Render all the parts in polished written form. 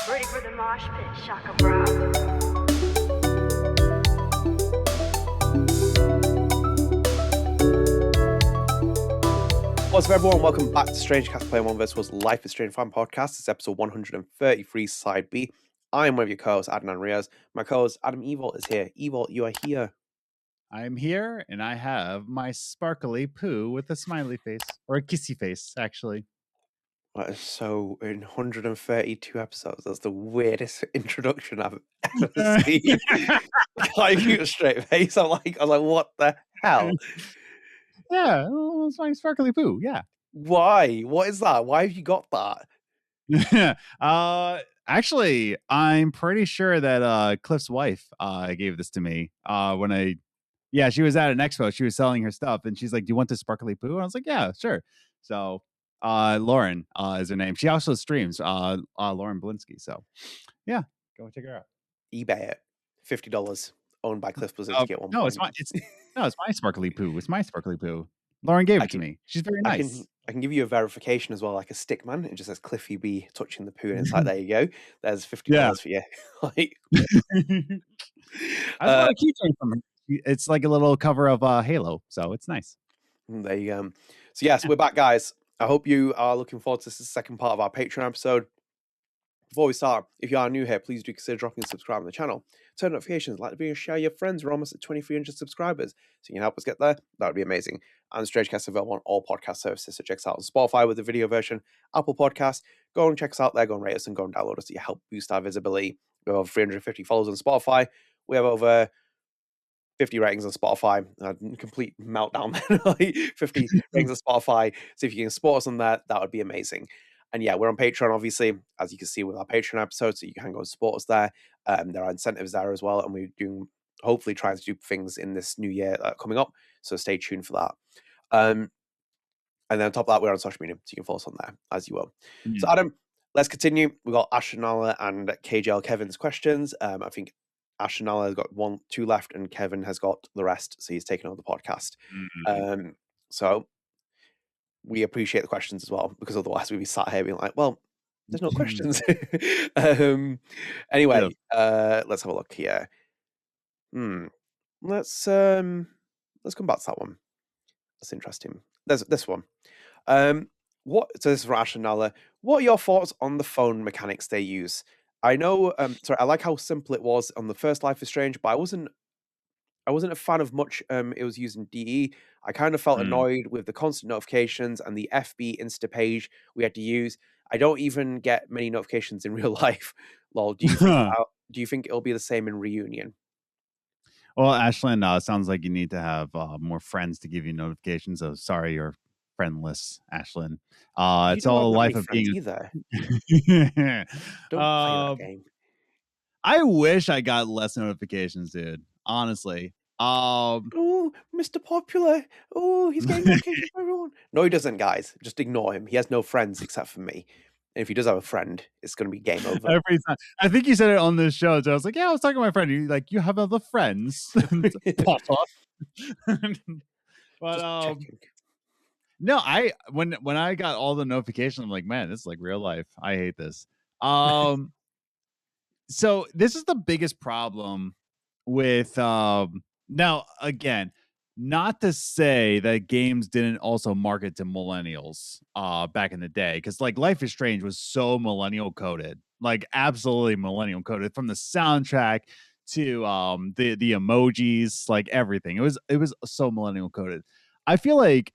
Ready for the mosh pit, shaka bra. What's up, everyone? Welcome back to StrangeCast Playing One vs. Life is Strange Fan Podcast. It's episode 133, Side B. I am one of your co-hosts, Adnan and Riaz. My co-host, Adam Evalt, is here. Evalt, you are here. I'm here, and I have my sparkly poo with a smiley face, or a kissy face, actually. So, in 132 episodes, that's the weirdest introduction I've ever seen. I keep a straight face. I was like, what the hell? Yeah, it's my sparkly poo. Yeah. Why? What is that? Why have you got that? Actually, I'm pretty sure that Cliff's wife gave this to me she was at an expo. She was selling her stuff, and she's like, "Do you want this sparkly poo?" And I was like, "Yeah, sure." So, Lauren is her name. She also streams. Lauren Blinsky. So, yeah, go check her out. eBay it, $50, owned by Cliff Blazinski at one no, point. it's my sparkly poo. It's my sparkly poo. Lauren gave it to me. She's very nice. I can give you a verification as well, like a stick man. It just says Cliffy B touching the poo, and it's like, there you go. There's $50 for you. Like, I got a keychain from her. It's like a little cover of Halo, so it's nice. There you go. So yes, we're back, guys. I hope you are looking forward to this second part of our Patreon episode. Before we start, if you are new here, please do consider dropping subscribe on the channel. Turn notifications, like the video, share your friends. We're almost at 2,300 subscribers, so you can help us get there. That would be amazing. And StrangeCast available on all podcast services, so check us out on Spotify with the video version, Apple Podcasts. Go and check us out there. Go and rate us and go and download us. You help boost our visibility. We have over 350 followers on Spotify. We have over 50 ratings on Spotify. Complete meltdown. 50 ratings on Spotify. So if you can support us on that, that would be amazing. And yeah, we're on Patreon, obviously, as you can see with our Patreon episodes, so you can go and support us there. There are incentives there as well, and we're doing, hopefully trying to do things in this new year coming up, so stay tuned for that. And then on top of that, we're on social media, so you can follow us on there, as you will. Mm-hmm. So Adam, let's continue. We've got Ashlyn Nala and KJL Kevin's questions. I think Ashlyn Nala has got 2 left, and Kevin has got the rest, so he's taken over the podcast. Mm-hmm. So we appreciate the questions as well, because otherwise we'd be sat here being like, well, there's no questions. Anyway, let's have a look here. Let's come back to that one. That's interesting. There's this one. So this is from Ashlyn Nala. What are your thoughts on the phone mechanics they use? I know, I like how simple it was on the first Life is Strange, but I wasn't a fan of much it was using DE. I kind of felt annoyed with the constant notifications and the FB Insta page we had to use. I don't even get many notifications in real life. Lol. Do you think it'll be the same in Reunion? Well, Ashlyn, sounds like you need to have more friends to give you notifications. So sorry, you're friendless, Ashlyn. It's all a life of being either. Don't play that game. I wish I got less notifications, dude. Honestly. Oh, Mr. Popular. Oh, he's getting notifications from everyone. No, he doesn't, guys. Just ignore him. He has no friends except for me. And if he does have a friend, it's going to be game over. Every time. I think you said it on this show. So I was like, yeah, I was talking to my friend. You're like, you have other friends. Pop up. But no, when I got all the notifications, I'm like, man, this is like real life. I hate this. So this is the biggest problem with now, again, not to say that games didn't also market to millennials back in the day, because like Life is Strange was so millennial coded, like absolutely millennial coded, from the soundtrack to the emojis, like everything. It was so millennial coded. I feel like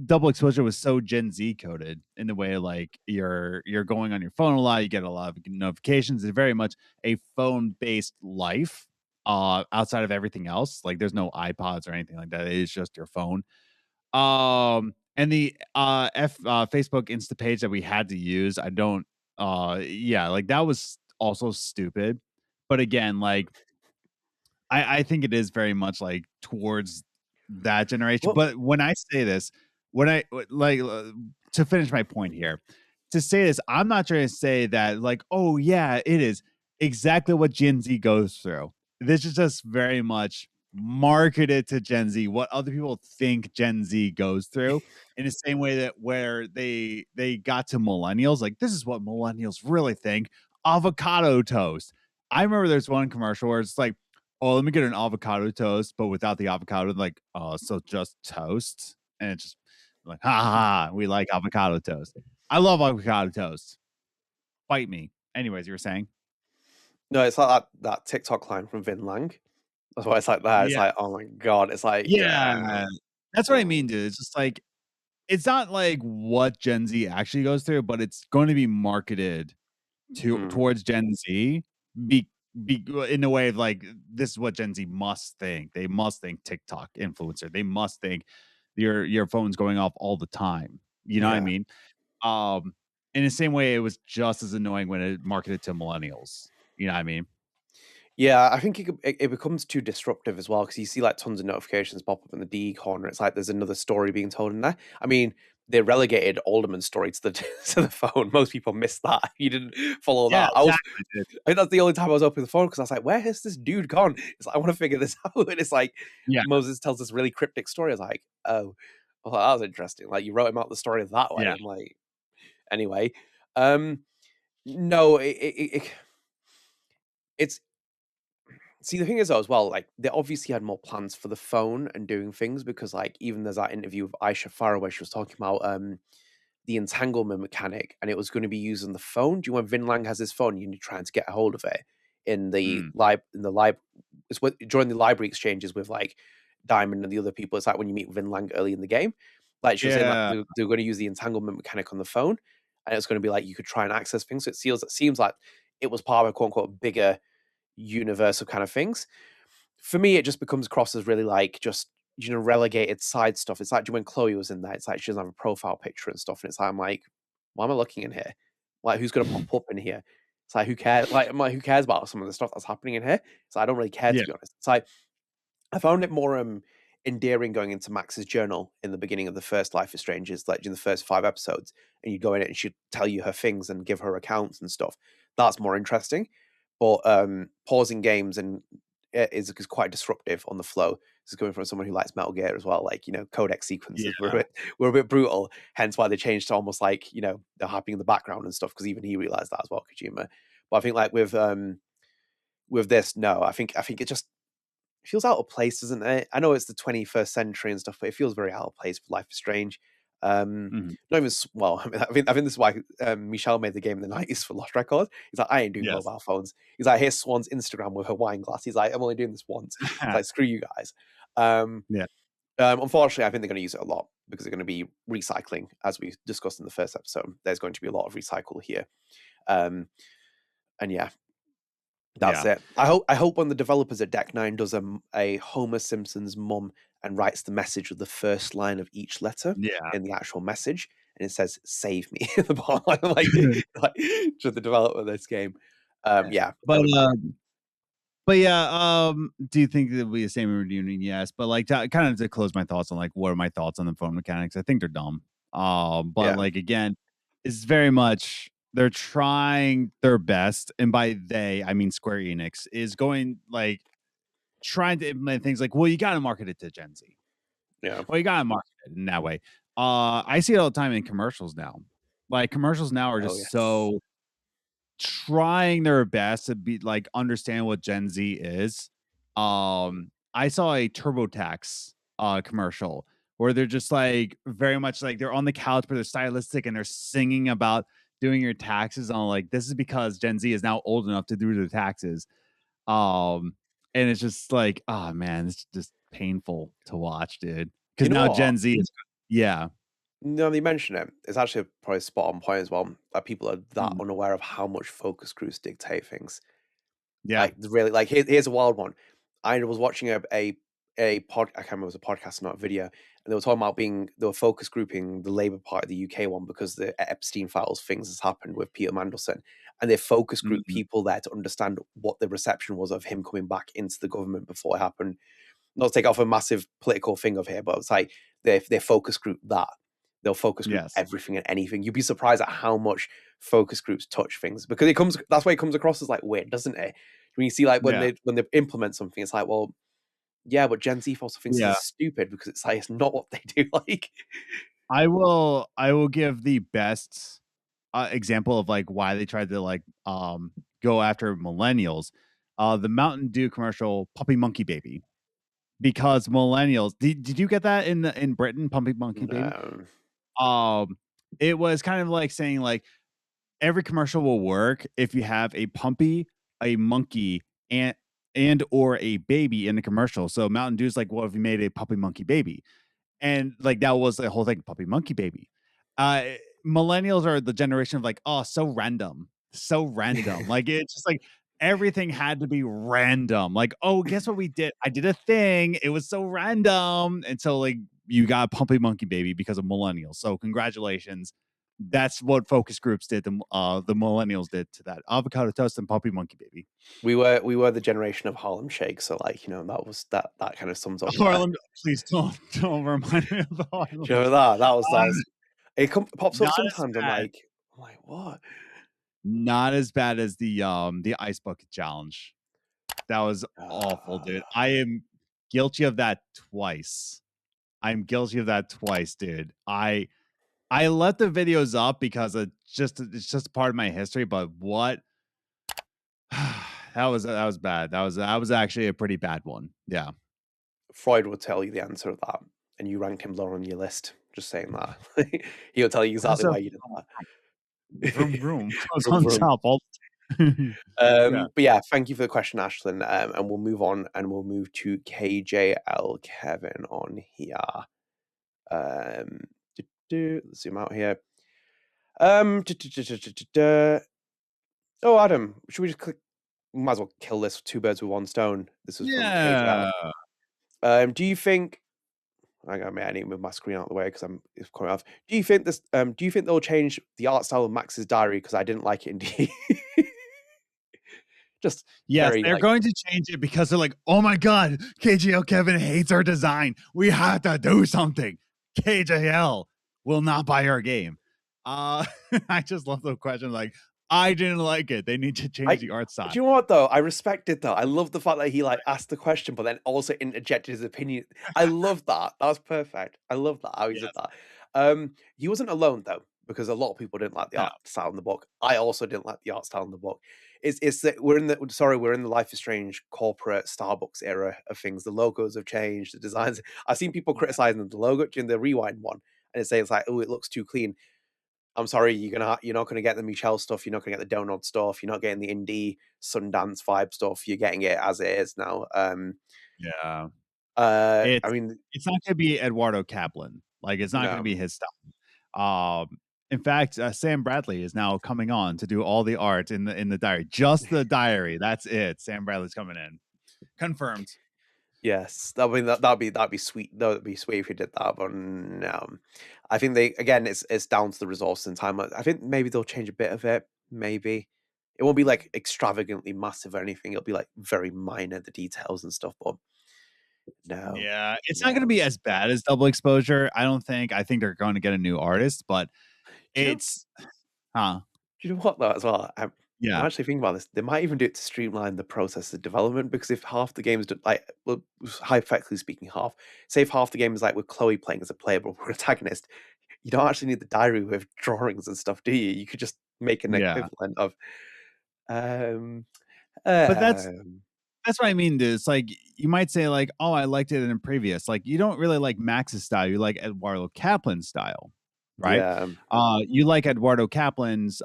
Double Exposure was so Gen Z coded in the way like you're going on your phone a lot, you get a lot of notifications. It's very much a phone based life. Outside of everything else, like there's no iPods or anything like that. It is just your phone. And the Facebook Insta page that we had to use, like that was also stupid. But again, like I think it is very much like towards that generation. Well, but when I say this, to finish my point here, to say this, I'm not trying to say that like, oh yeah, it is exactly what Gen Z goes through. This is just very much marketed to Gen Z, what other people think Gen Z goes through, in the same way that where they got to millennials, like this is what millennials really think. avocado toast. I remember there's one commercial where it's like, oh, let me get an avocado toast, but without the avocado, like, so just toast. And it's just like, ha ha, ha, we like avocado toast. I love avocado toast. Fight me. Anyways, you were saying? No, it's like that TikTok line from Vin Lang. That's why it's like that. It's Yeah. like, oh my god, it's like, Yeah. That's what I mean, dude. It's just like, it's not like what Gen Z actually goes through, but it's going to be marketed towards Gen Z be in a way of like, this is what Gen Z must think. They must think TikTok influencer. They must think your phone's going off all the time. You know what I mean? In the same way, it was just as annoying when it marketed to millennials. You know what I mean? Yeah, I think it becomes too disruptive as well because you see like tons of notifications pop up in the D corner. It's like there's another story being told in there. I mean, they relegated Alderman's story to the to the phone. Most people missed that. You didn't follow Yeah, that. I exactly. think that's the only time I was opening the phone because I was like, "Where has this dude gone?" It's like, I want to figure this out. And it's like Yeah, Moses tells this really cryptic story. I was like, "Oh, well, that was interesting." Like you wrote him out the story that way. yeah, I'm like, anyway, no, it's see, the thing is though as well, like they obviously had more plans for the phone and doing things because like even there's that interview with Aisha Farah where she was talking about the entanglement mechanic and it was going to be used on the phone. Do you know when Vin Lang has his phone, you're trying to get a hold of it in the lib it's what during the library exchanges with like Diamond and the other people. It's like when you meet Vin Lang early in the game. Like she was saying like yeah, they're going to use the entanglement mechanic on the phone and it's going to be like you could try and access things. So it seems like it was part of a quote unquote bigger universal kind of things. For me, it just becomes across as really like just relegated side stuff. It's like when Chloe was in there, it's like she doesn't have a profile picture and stuff, and it's like I'm like, why am I looking in here? Like, who's gonna pop up in here? It's like who cares? Like, I'm like, who cares about some of the stuff that's happening in here? So I don't really care yeah, to be honest. It's like I found it more endearing going into Max's journal in the beginning of the first Life is Strangers, like in the first 5 episodes, and you go in it and she'd tell you her things and give her accounts and stuff. That's more interesting. But pausing games and is quite disruptive on the flow. This is coming from someone who likes Metal Gear as well. Like, codec sequences were a bit brutal, hence why they changed to almost like, they're happening in the background and stuff, because even he realized that as well, Kojima. But I think like with this, no, I think it just feels out of place, doesn't it? I know it's the 21st century and stuff, but it feels very out of place for Life is Strange. Mhm. Not even well. I think this is why Michelle made the game in the 90s for Lost Record. He's like, I ain't doing Yes. mobile phones. He's like, here's Swan's Instagram with her wine glass. He's like, I'm only doing this once. It's like, screw you guys. Yeah. Unfortunately, I think they're going to use it a lot because they're going to be recycling, as we discussed in the first episode. There's going to be a lot of recycle here, and yeah, that's Yeah. it. I hope when the developers at Deck Nine does a Homer Simpson's mum and writes the message with the first line of each letter Yeah. in the actual message, and it says "Save me" at the bottom, like to the developer of this game. Yeah, But yeah, do you think it'll be the same reunion? Yes, but like kind of to close my thoughts on like what are my thoughts on the phone mechanics? I think they're dumb. But yeah, like again, it's very much they're trying their best, and by they I mean Square Enix is going like trying to implement things like, well, you got to market it to Gen Z. yeah. Well, you got to market it in that way. I see it all the time in commercials now. Like commercials now are Oh just yes, so trying their best to be like understand what Gen Z is. I saw a TurboTax commercial where they're just like very much like they're on the couch, but they're stylistic and they're singing about doing your taxes on like this is because Gen Z is now old enough to do their taxes. And it's just like, oh man, it's just painful to watch, dude. you Because know now what? Gen Z is yeah. No, they mention it. It's actually probably spot on point as well. That people are that Mm, unaware of how much focus groups dictate things. yeah. Like really, like here's a wild one. I was watching a pod. I can't remember if it was a podcast, not a video, and they were talking about they were focus grouping the Labour Party, the UK one, because the Epstein files things has happened with Peter Mandelson, and they focus group Mhm. people there to understand what the reception was of him coming back into the government before it happened. Not to take off a massive political thing of here, but it's like they focus group that. They'll focus group Yes. everything and anything. You'd be surprised at how much focus groups touch things because that's why it comes across as like weird, doesn't it? When you see like when Yeah. they implement something, it's like, well, yeah, but Gen Z also thinks Yeah. this is stupid because it's like it's not what they do. Like, I will give the best example of like why they tried to like go after millennials. The Mountain Dew commercial, Puppy Monkey Baby, because millennials. Did you get that in Britain, Puppy Monkey Baby? No. It was kind of like saying like every commercial will work if you have a puppy, a monkey, and or a baby in the commercial. So Mountain Dew's like, well, if you made a Puppy Monkey Baby, and like that was the whole thing, Puppy Monkey Baby. Uh, Millennials are the generation of like, oh, so random. Like it's just like everything had to be random. Like, oh, guess what we did? I did a thing. It was so random. And so like you got Puppy Monkey Baby because of millennials. So congratulations. That's what focus groups did. The millennials did to that avocado toast and Puppy Monkey Baby. We were the generation of Harlem Shake, so like, you know, that kind of sums up Harlem, please don't remind me of the Harlem. Do you remember that was it pops up Not as sometimes. I'm bad. like, what? Not as bad as the ice bucket challenge. That was awful, dude. I am guilty of that twice. I'm guilty of that twice, dude. I let the videos up because it's just part of my history, but what that was bad. That was actually a pretty bad one. Yeah. Freud will tell you the answer of that, and you ranked him lower on your list. Just saying that. He'll tell you exactly why you did that. Vroom vroom goes Vroom, on vroom. top. But yeah, thank you for the question, Ashlyn. And we'll move on, and we'll move to KJL Kevin on here. Let's zoom out here. Oh, Adam, should we just click? Might as well kill this with two birds with one stone. This was from KJL. Do you think? I need to move my screen out of the way because it's coming off. Do you think this? Do you think they'll change the art style of Max's diary? Because I didn't like it indeed. Just yes, they're going to change it because they're like, oh my god, KJL Kevin hates our design. We have to do something. KJL will not buy our game. I just love the question. Like, I didn't like it. They need to change the art style. Do you know what though? I respect it though. I love the fact that he like asked the question, but then also interjected his opinion. I love that. That was perfect. I love that how he did that. He wasn't alone though, because a lot of people didn't like the art style in the book. I also didn't like the art style in the book. It's that we're in the Life is Strange corporate Starbucks era of things. The logos have changed, the designs. I've seen people criticizing the logo in the Rewind one, and it's like, oh, it looks too clean. I'm sorry, you're not gonna get the Michelle stuff. You're not gonna get the Donut stuff. You're not getting the indie Sundance vibe stuff. You're getting it as it is now. Yeah. I mean, it's not gonna be Eduardo Kaplan. Like, it's not gonna be his style. In fact, Sam Bradley is now coming on to do all the art in the diary. Just the diary. That's it. Sam Bradley's coming in. Confirmed. Yes, that'd be sweet. That would be sweet if he did that. But no, I think it's down to the resources and time. I think maybe they'll change a bit of it. Maybe it won't be like extravagantly massive or anything. It'll be like very minor, the details and stuff. But no, yeah, it's not going to be as bad as Double Exposure. I don't think. I think they're going to get a new artist, but it's, Do you know what though as well? I'm actually thinking about this. They might even do it to streamline the process of development, because if half the games hypothetically speaking, say if half the game is like with Chloe playing as a playable protagonist, you don't actually need the diary with drawings and stuff, do you? You could just make an equivalent of. But that's what I mean, dude. It's like you might say like, oh, I liked it in previous. Like, you don't really like Max's style. You like Eduardo Kaplan's style, right? Yeah. You like Eduardo Kaplan's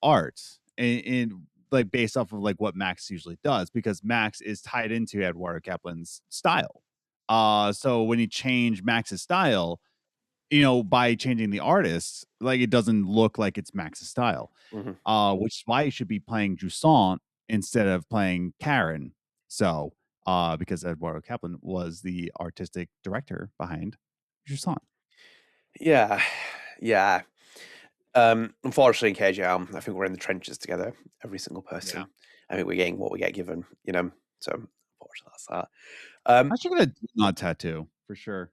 art in like based off of like what Max usually does, because Max is tied into Eduardo Kaplan's style. So when you change Max's style, you know, by changing the artist, like it doesn't look like it's Max's style. Which is why you should be playing Jusant instead of playing Karen. So, because Eduardo Kaplan was the artistic director behind Jusant. Yeah. Unfortunately, KJ, I think we're in the trenches together, every single person. Yeah. I think we're getting what we get given, you know. So unfortunately, that's that. I'm actually gonna not tattoo for sure.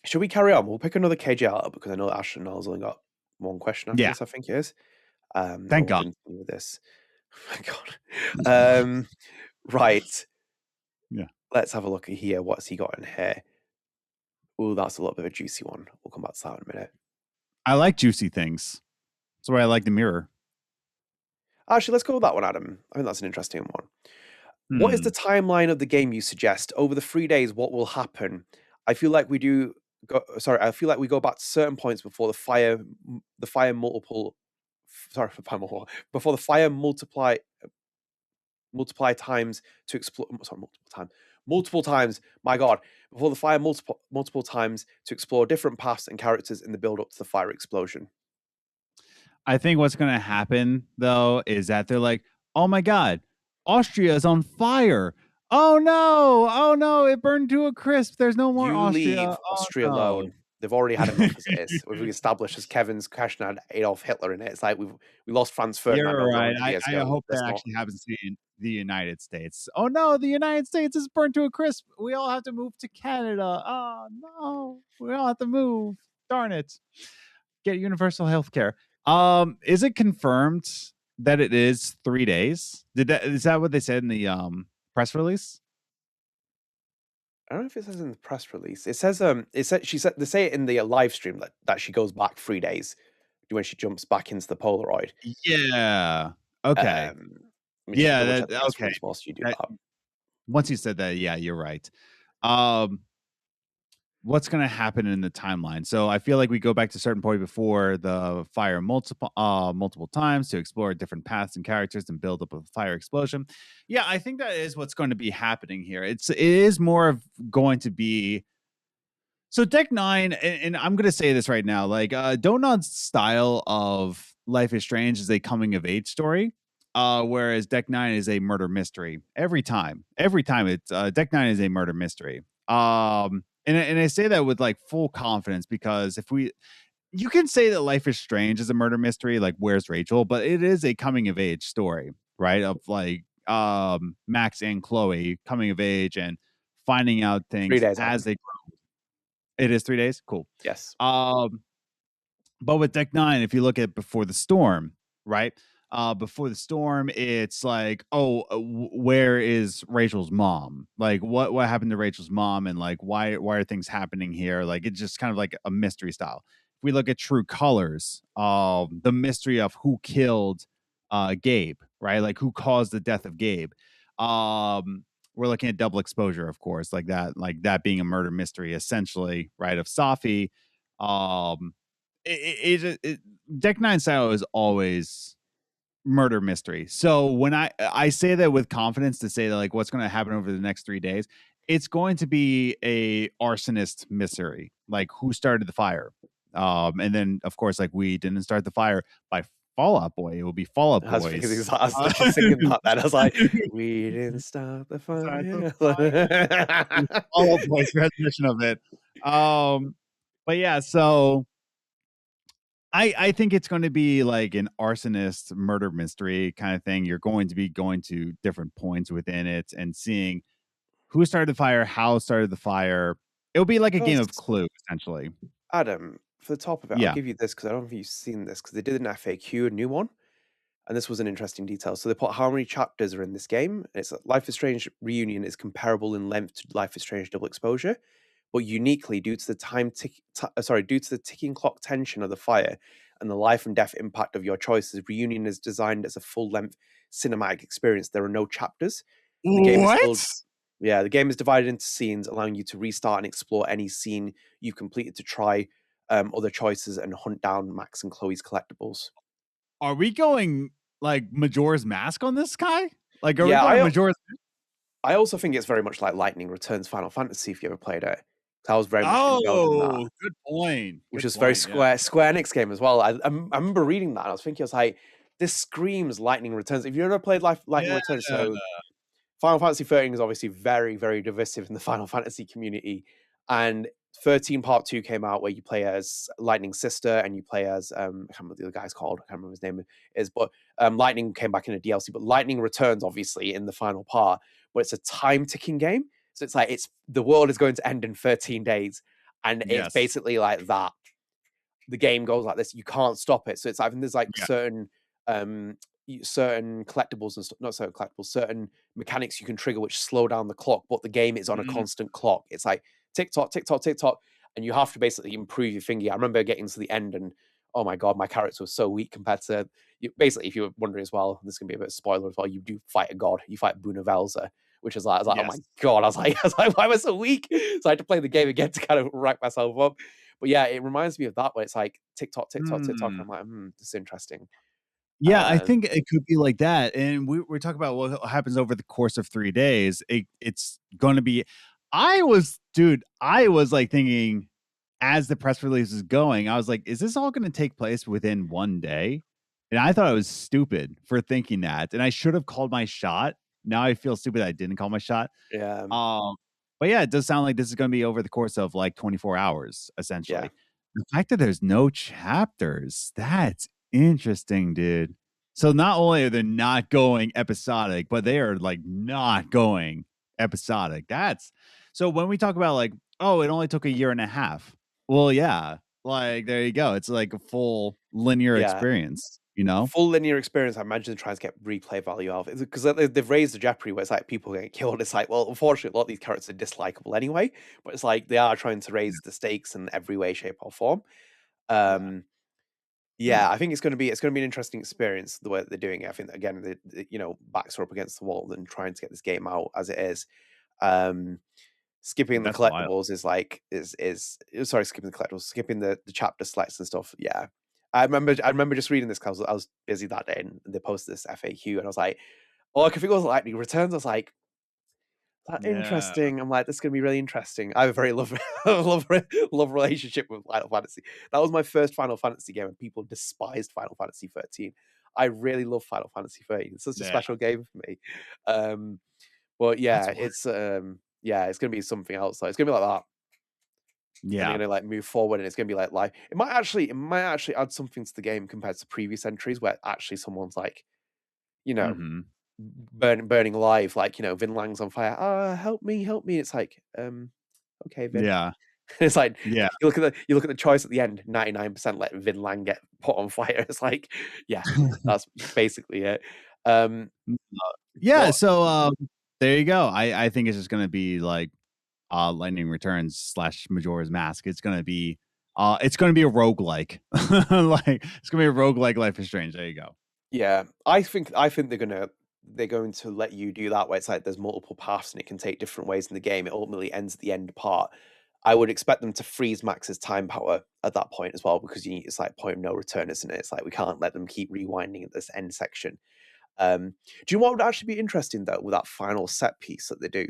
Should we carry on? We'll pick another KJ out because I know Ashlyn Nala's only got one question after this, I think it is. Thank God. With this. Thank God. Right. Yeah. Let's have a look at here. What's he got in here? Oh, that's a little bit of a juicy one. We'll come back to that in a minute. I like juicy things. That's why I like the mirror. Actually, let's go with that one, Adam. I think that's an interesting one. What is the timeline of the game you suggest? Over the 3 days, what will happen? I feel like we do. I feel like we go back to certain points before the fire multiple. Sorry, before the fire multiply times to explore. Sorry, multiple times. My God, before the fire multiple times to explore different paths and characters in the build up to the fire explosion. I think what's going to happen, though, is that they're like, oh my God, Austria is on fire. Oh no, it burned to a crisp. There's no more You Austria. leave Austria alone. They've already had enough as it is. We've established as Kevin's question had Adolf Hitler in it. It's like we lost Franz Ferdinand You're over right. 100 years I ago. hope that actually happens in the United States. Oh no, the United States is burnt to a crisp. We all have to move to Canada. Oh no, we all have to move. Darn it. Get universal health care. Is it confirmed that it is 3 days? Is that what they said in the press release? I don't know if it says in the press release. It says they say it in the live stream that she goes back 3 days when she jumps back into the Polaroid. Yeah. Okay. Yeah. Okay. Whilst you do that. Once you said that, yeah, you're right. What's going to happen in the timeline? So I feel like we go back to a certain point before the fire multiple times to explore different paths and characters and build up a fire explosion. Yeah, I think that is what's going to be happening here. It is more of going to be. So Deck 9, and I'm going to say this right now, like Donut's style of Life is Strange is a coming of age story. Whereas Deck 9 is a murder mystery. Every time it's Deck 9 is a murder mystery. And I say that with like full confidence because you can say that Life is Strange is a murder mystery, like Where's Rachel, but it is a coming of age story, right? Of like Max and Chloe coming of age and finding out things as they grow. It is 3 days? Cool. Yes. But with Deck 9, if you look at Before the Storm, right? Before the Storm, it's like, where is Rachel's mom? Like, what happened to Rachel's mom, and like, why are things happening here? Like, it's just kind of like a mystery style. If we look at True Colors, the mystery of who killed Gabe, right? Like, who caused the death of Gabe? We're looking at Double Exposure, of course, like that being a murder mystery, essentially, right? Of Safi. Deck 9 style is always murder mystery. So when I say that with confidence to say that like what's going to happen over the next 3 days, it's going to be a arsonist mystery, like who started the fire. And then of course, like we didn't start the fire by Fall Out Boy. It will be Fall Out Boys. I was thinking about that. I was like, we didn't start the fire. Fall Out Boys rendition of it. But yeah, so I think it's going to be like an arsonist murder mystery kind of thing. You're going to be going to different points within it and seeing who started the fire, how started the fire. It'll be like a game of Clue, essentially. Adam, for the top of it, I'll give you this because I don't think you've seen this because they did an FAQ, a new one. And this was an interesting detail. So they put how many chapters are in this game. And it's Life is Strange Reunion is comparable in length to Life is Strange Double Exposure. But uniquely, due to the ticking clock tension of the fire and the life and death impact of your choices, Reunion is designed as a full-length cinematic experience. There are no chapters. The game is divided into scenes, allowing you to restart and explore any scene you've completed to try other choices and hunt down Max and Chloe's collectibles. Are we going like Majora's Mask on this guy? Like, are we going Majora's Mask? I also think it's very much like Lightning Returns Final Fantasy, if you ever played it. I was very much indulged in that. Good point. Which is very Square Enix game as well. I remember reading that and I was thinking, I was like, this screams Lightning Returns. If you ever played Lightning Returns, so Final Fantasy 13 is obviously very, very divisive in the Final Fantasy community. And 13 Part 2 came out where you play as Lightning's sister and you play as, I can't remember what the other guy's called. I can't remember his name is, but Lightning came back in a DLC. But Lightning Returns, obviously, in the final part, but it's a time-ticking game. So it's like the world is going to end in 13 days. And it's basically like that. The game goes like this. You can't stop it. So it's like there's like certain collectibles and not certain collectibles, certain mechanics you can trigger which slow down the clock, but the game is on a constant clock. It's like tick tock, tick tock, tick tock, and you have to basically improve your finger. I remember getting to the end and oh my god, my character was so weak compared to you. Basically, if you're wondering as well, this is gonna be a bit of a spoiler as well. You do fight a god. You fight Bunavelza, which is like, I was like, oh my Yes. god, I was like, why am I so weak? So I had to play the game again to kind of rack myself up. But yeah, it reminds me of that where it's like TikTok, TikTok, TikTok. And I'm like, this is interesting. Yeah, I think it could be like that. And we're talking about what happens over the course of 3 days. It's going to be. I was like thinking as the press release is going, I was like, is this all going to take place within 1 day? And I thought I was stupid for thinking that. And I should have called my shot. Now I feel stupid that I didn't call my shot. Yeah. But yeah, it does sound like this is going to be over the course of like 24 hours, essentially. Yeah. The fact that there's no chapters, that's interesting, dude. So not only are they not going episodic, but they are like not going episodic. That's so when we talk about like, oh, it only took a year and a half. Well, yeah, like there you go. It's like a full linear Yeah. experience, you know? Full linear experience. I imagine they're trying to get replay value out of it because they've raised the jeopardy where it's like people getting killed. It's like, well, unfortunately, a lot of these characters are dislikable anyway, but it's like they are trying to raise the stakes in every way, shape, or form. Yeah, I think it's going to be an interesting experience the way that they're doing it. I think that, again, the backs are up against the wall and trying to get this game out as it is. Skipping the That's wild. collectibles is like sorry, skipping the collectibles, skipping the chapter selects and stuff. Yeah, I remember just reading this because I was busy that day and they posted this FAQ and I was like, oh, I could think it was lightning returns. I was like, that interesting. I'm like, this is gonna be really interesting. I have a very love relationship with Final Fantasy. That was my first Final Fantasy game, and people despised Final Fantasy 13. I really love Final Fantasy 13. It's such a special game for me. But yeah, it's gonna be something else. Like, it's gonna be like that. Yeah, and they're gonna like move forward, and it's gonna be like live. It might actually add something to the game compared to previous entries, where actually someone's like, burning alive, like Vinlang's on fire. Help me! It's like, okay, Vin. yeah. It's like, Yeah. you look at the choice at the end. 99% let Vinlang get put on fire. It's like, yeah, that's basically it. Yeah. So there you go. I think it's just gonna be like Lightning Returns / Majora's Mask. It's gonna be a roguelike. Like it's gonna be a roguelike Life is Strange. There you go. Yeah, I think they're going to let you do that where it's like there's multiple paths and it can take different ways in the game. It ultimately ends at the end part. I would expect them to freeze Max's time power at that point as well, because it's like point of no return, isn't it? It's like we can't let them keep rewinding at this end section. Do you know what would actually be interesting though with that final set piece that they do,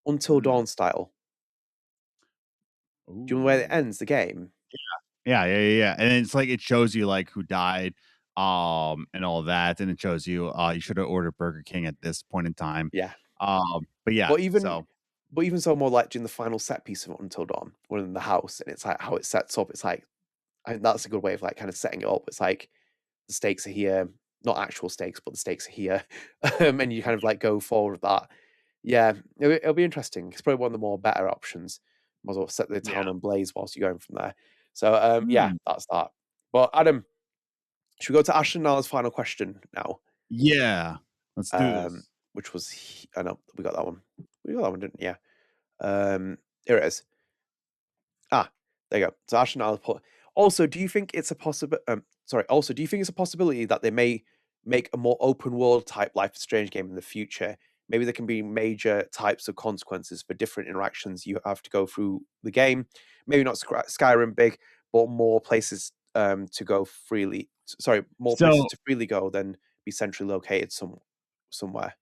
Until Dawn style? Do you know where it ends the game? Yeah. And it's like it shows you like who died, and all that, and it shows you you should have ordered Burger King at this point in time. Yeah. But yeah, But even so, more like during the final set piece of Until Dawn, when in the house, and it's like how it sets up. It's like, I think that's a good way of like kind of setting it up. It's like the stakes are here, not actual stakes, but the stakes are here, and you kind of like go forward with that. Yeah, it'll be interesting. It's probably one of the more better options. Might as well set the town on blaze whilst you're going from there. So yeah, that's that. But Adam, should we go to Ashlyn Nala's final question now? Yeah, let's do this. Which was, I know we got that one. We got that one, didn't we? Yeah. Here it is. There you go. So Ashlyn Nala put. Also, do you think it's a Also, do you think it's a possibility that they may make a more open world type Life is Strange game in the future? Maybe there can be major types of consequences for different interactions you have to go through the game. Maybe not Skyrim big, but more places to go freely. More places to freely go than be centrally located somewhere.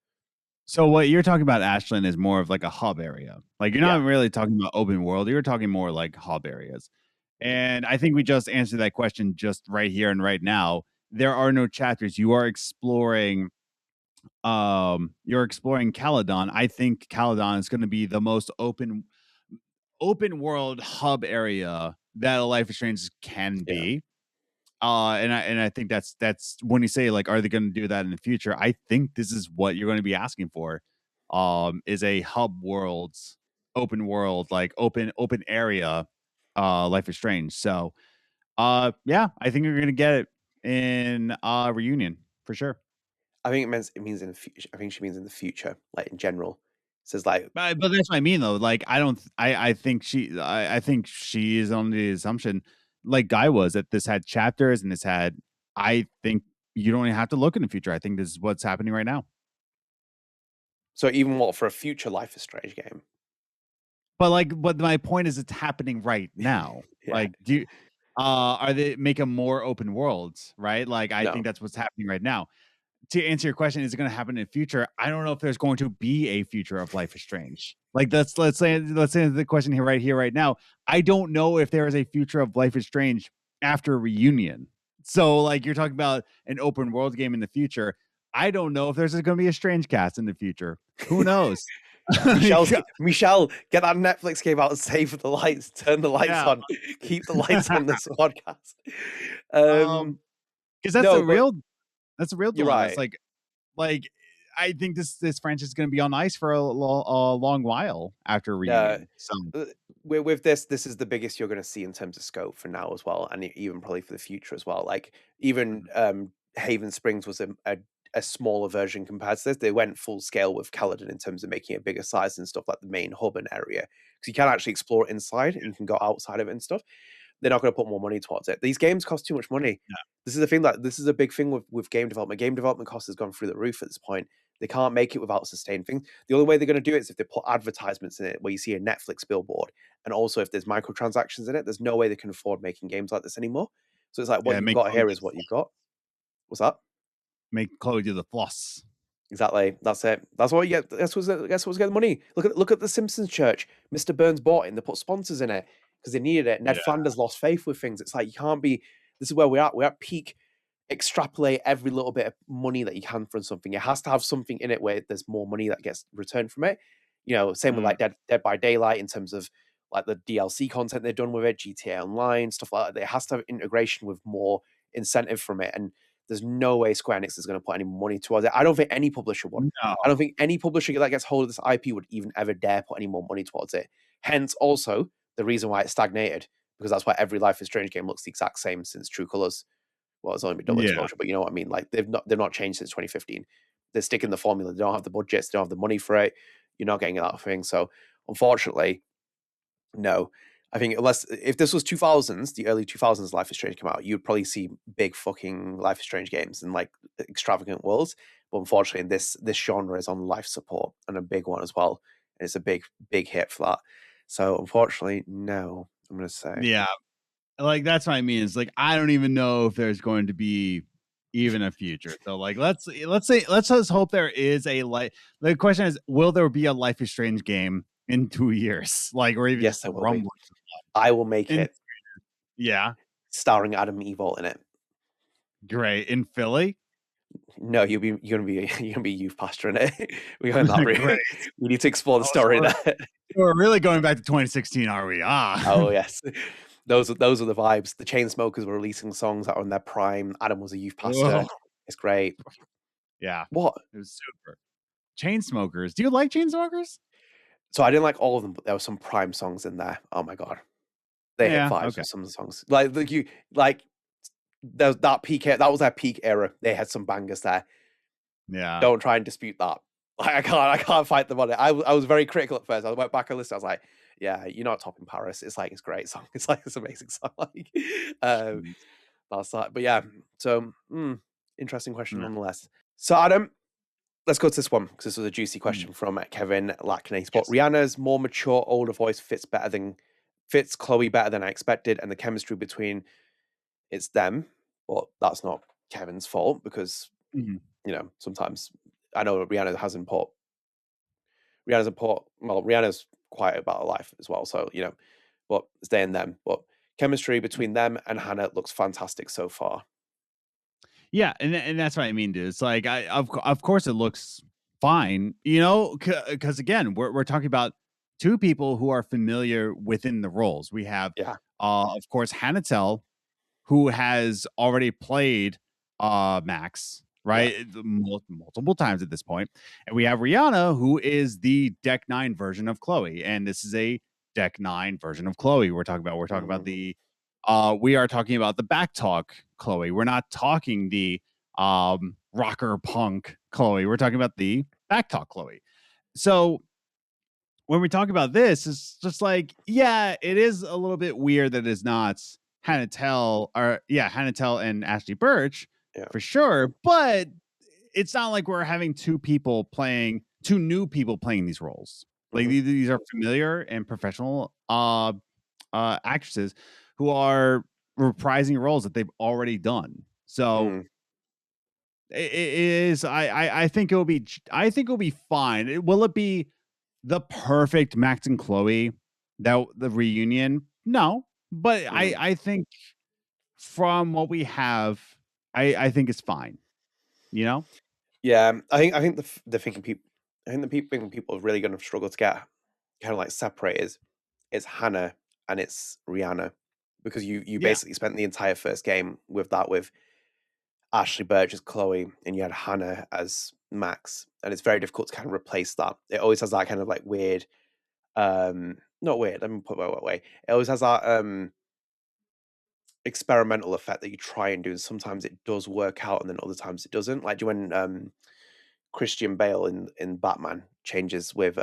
So what you're talking about, Ashlyn, is more of like a hub area. Like you're not really talking about open world. You're talking more like hub areas. And I think we just answered that question just right here and right now. There are no chapters. You are exploring Caledon. I think Caledon is going to be the most open world hub area that a Life is Strange can be. And I think that's when you say like, are they going to do that in the future? I think this is what you're going to be asking for. Is a hub worlds, open world, like open area, Life is Strange. So, yeah, I think you're going to get it in Reunion for sure. I think it means in the future. I think she means in the future, like in general. It says like, but that's what I mean though. Like I think she is on the assumption like Guy was, that this had chapters and I think you don't even have to look in the future. I think this is what's happening right now. So even what for a future Life is Strange game? But my point is, it's happening right now. Yeah. Like, are they making more open worlds, right? Like, I No. think that's what's happening right now. To answer your question, is it going to happen in the future? I don't know if there's going to be a future of Life is Strange. Like, let's say the question here, right now. I don't know if there is a future of Life is Strange after Reunion. So, like, you're talking about an open world game in the future. I don't know if there's going to be a StrangeCast in the future. Who knows? Michelle, get that Netflix game out and save the lights. Turn the lights on. Keep the lights on this podcast. Because that's a real You're dilemma. right. It's like I think this franchise is going to be on ice for a long while after Reunion. With this is the biggest you're going to see in terms of scope for now as well, and even probably for the future as well. Like even Haven Springs was a smaller version compared to this. They went full scale with Caledon in terms of making it bigger size and stuff, like the main hub and area, because you can actually explore it inside and you can go outside of it and stuff. They're not going to put more money towards it. These games cost too much money. Yeah. This is the thing, that this is a big thing with game development. Game development cost has gone through the roof at this point. They can't make it without sustained things. The only way they're going to do it is if they put advertisements in it, where you see a Netflix billboard, and also if there's microtransactions in it. There's no way they can afford making games like this anymore. So it's like, what you've got here is what you've got. What's that? Make Chloe do the floss. Exactly. That's it. That's what you get. That's what's getting money. Look at the Simpsons church. Mr. Burns bought it and they put sponsors in it because they needed it. Ned Flanders lost faith with things. It's like, you can't be. This is where we're at. We're at peak. Extrapolate every little bit of money that you can from something. It has to have something in it where there's more money that gets returned from it. You know, same with like Dead by Daylight in terms of like the DLC content they've done with it, GTA Online, stuff like that. It has to have integration with more incentive from it. And there's no way Square Enix is going to put any money towards it. I don't think any publisher would. No. I don't think any publisher that gets hold of this IP would even ever dare put any more money towards it. Hence, also, the reason why it stagnated, because that's why every Life is Strange game looks the exact same since True Colors. Well, it's only been double exposure, but you know what I mean? Like, they've not changed since 2015. They're sticking the formula. They don't have the budgets. They don't have the money for it. You're not getting that thing. So, unfortunately, no. I think if this was 2000s, the early 2000s Life is Strange came out, you'd probably see big fucking Life is Strange games and like extravagant worlds. But unfortunately, this genre is on life support, and a big one as well. And it's a big hit for that. So unfortunately, no, I'm going to say. Yeah. Like, that's what I mean. It's like, I don't even know if there's going to be even a future. So like, let's just hope there is the question is, will there be a Life is Strange game in 2 years? Like, or even yes, just a rumble. I will make it. Yeah. Starring Adam Evalt in it. Great. In Philly? No, you're gonna be youth pastor in it. We're going that route. We need to explore the story there. We're really going back to 2016, are we? Oh yes. Those are the vibes. The Chainsmokers were releasing songs that were in their prime. Adam was a youth pastor. Whoa. It's great. Yeah. What? It was super. Chainsmokers. Do you like Chainsmokers? So I didn't like all of them, but there were some prime songs in there. Oh my god. They hit vibes with some of the songs. That peak. That was their peak era. They had some bangers there. Yeah. Don't try and dispute that. Like, I can't fight them on it. I was very critical at first. I went back and listened. I was like, yeah, you're not topping Paris. It's like, it's a great song. It's like, it's an amazing song. Like, that's that. But yeah, so interesting question nonetheless. So Adam, let's go to this one because this was a juicy question from Kevin Lackner. But Rihanna's more mature, older voice fits Chloe better than I expected, and the chemistry between it's them. But that's not Kevin's fault because you know, sometimes I know Rihanna hasn't put. Well, Rihanna's quiet about her life as well, so you know, but it's they and them. But chemistry between them and Hannah looks fantastic so far. Yeah, and that's what I mean, dude. It's like of course it looks fine, you know, because again, we're talking about two people who are familiar within the roles. We have, of course, Hannah Tell, who has already played Max, right, multiple times at this point, and we have Rihanna, who is the Deck 9 version of Chloe, and this is a Deck 9 version of Chloe. We're talking about we are talking about the back talk Chloe. We're not talking the rocker punk Chloe. We're talking about the back talk Chloe. So when we talk about this, it's just like, yeah, it is a little bit weird that it's not Hannah and Ashley Birch Yeah. for sure. But it's not like we're having two new people playing these roles. Like these are familiar and professional actresses who are reprising roles that they've already done. So it is. I think it'll be. I think it'll be fine. Will it be the perfect Max and Chloe the reunion? No, but I think from what we have, I think it's fine. You know? Yeah, I think the thinking people, I think the people are really going to struggle to get kind of like separate is Hannah and it's Rhianna, because you basically spent the entire first game with Ashley Birch as Chloe and you had Hannah as Max, and it's very difficult to kind of replace that. It always has that kind of like weird, not weird. Let me put it that way. It always has that experimental effect that you try and do, and sometimes it does work out, and then other times it doesn't. Like when Christian Bale in Batman changes with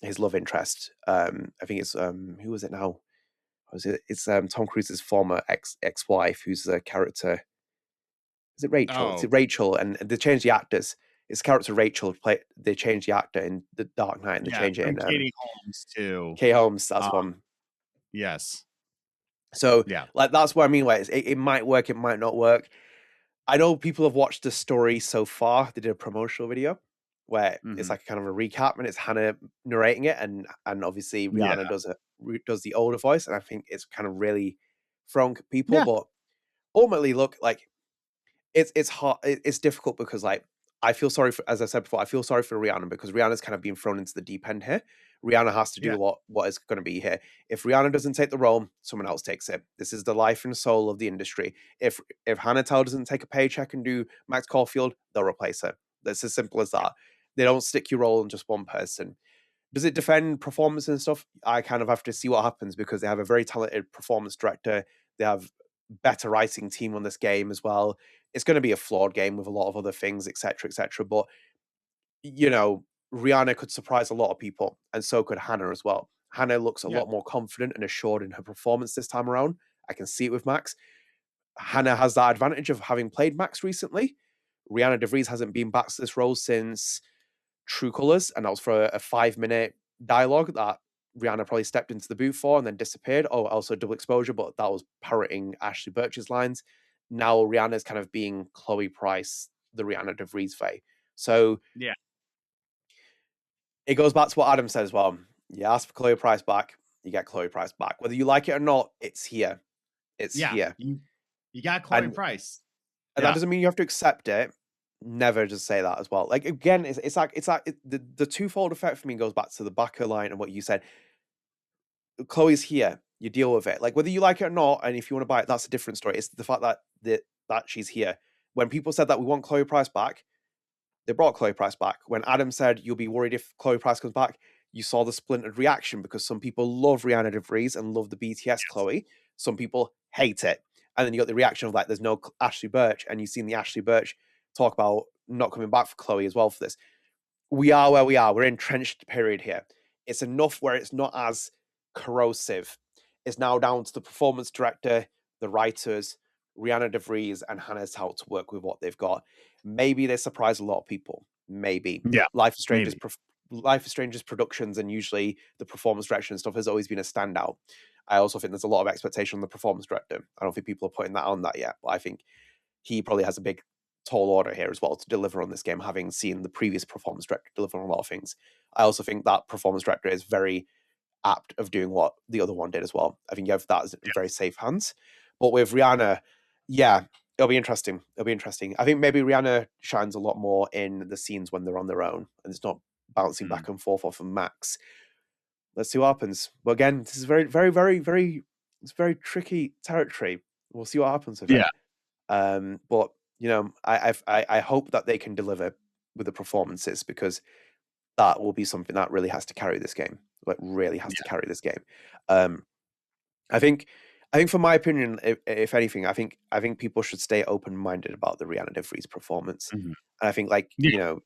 his love interest. I think it's who was it now? Was it? It's Tom Cruise's former ex-wife, who's the character. Is it Rachel? Oh. It's Rachel, and they changed the actors. It's character Rachel play. They changed the actor in The Dark Knight, and they changed it in Katie Holmes too. Kate Holmes. That's one. Yes. So like that's what I mean. Like it might work, it might not work. I know people have watched the story so far. They did a promotional video where it's like kind of a recap, and it's Hannah narrating it, and obviously Rhianna does the older voice, and I think it's kind of really thrown people. But ultimately, look, like it's hard. It's difficult because like I feel sorry for, as I said before, I feel sorry for Rhianna because Rihanna's kind of being thrown into the deep end here. Rihanna has to do what is going to be here. If Rihanna doesn't take the role, someone else takes it. This is the life and soul of the industry. If Hannah Tell doesn't take a paycheck and do Max Caulfield, they'll replace her. That's as simple as that. They don't stick your role in just one person. Does it defend performance and stuff? I kind of have to see what happens because they have a very talented performance director. They have better writing team on this game as well. It's going to be a flawed game with a lot of other things, etc., etc. But you know, Rhianna could surprise a lot of people, and so could Hannah as well. Hannah looks a lot more confident and assured in her performance this time around. I can see it with Max. Hannah has that advantage of having played Max recently. Rhianna DeVries hasn't been back to this role since True Colors, and that was for a 5-minute dialogue that Rhianna probably stepped into the booth for and then disappeared. Oh, also double exposure, but that was parroting Ashley Birch's lines. Now Rhianna's kind of being Chloe Price, the Rhianna DeVries way. So it goes back to what Adam said as well. You ask for Chloe Price back, you get Chloe Price back. Whether you like it or not, it's here. It's here. You got Chloe Price. And that doesn't mean you have to accept it. Never just say that as well. Like again, it's like the twofold effect for me goes back to the backer line and what you said. Chloe's here. You deal with it. Like whether you like it or not, and if you want to buy it, that's a different story. It's the fact that she's here. When people said that we want Chloe Price back, they brought Chloe Price back. When Adam said you'll be worried if Chloe Price comes back, you saw the splintered reaction because some people love Rhianna DeVries and love the BTS Chloe. Some people hate it. And then you got the reaction of like, there's no Ashley Birch. And you've seen the Ashley Birch talk about not coming back for Chloe as well for this. We are where we are. We're in entrenched period here. It's enough where it's not as corrosive. It's now down to the performance director, the writers, Rhianna DeVries and Hannah Tell to work with what they've got. Maybe they surprise a lot of people. Maybe. Life is Stranger's productions and usually the performance direction and stuff has always been a standout. I also think there's a lot of expectation on the performance director. I don't think people are putting that on that yet, but I think he probably has a big tall order here as well to deliver on this game, having seen the previous performance director deliver on a lot of things. I also think that performance director is very apt of doing what the other one did as well. I think you have that in very safe hands. But with Rhianna, it'll be interesting. I think maybe Rhianna shines a lot more in the scenes when they're on their own and it's not bouncing back and forth off of Max. Let's see what happens. But again, this is very, very, very, very, it's very tricky territory. We'll see what happens with it. But you know, I hope that they can deliver with the performances because that will be something that really has to carry this game. Like really has to carry this game. I think for my opinion, if anything, I think people should stay open-minded about the Rhianna DeVries performance. And I think you know,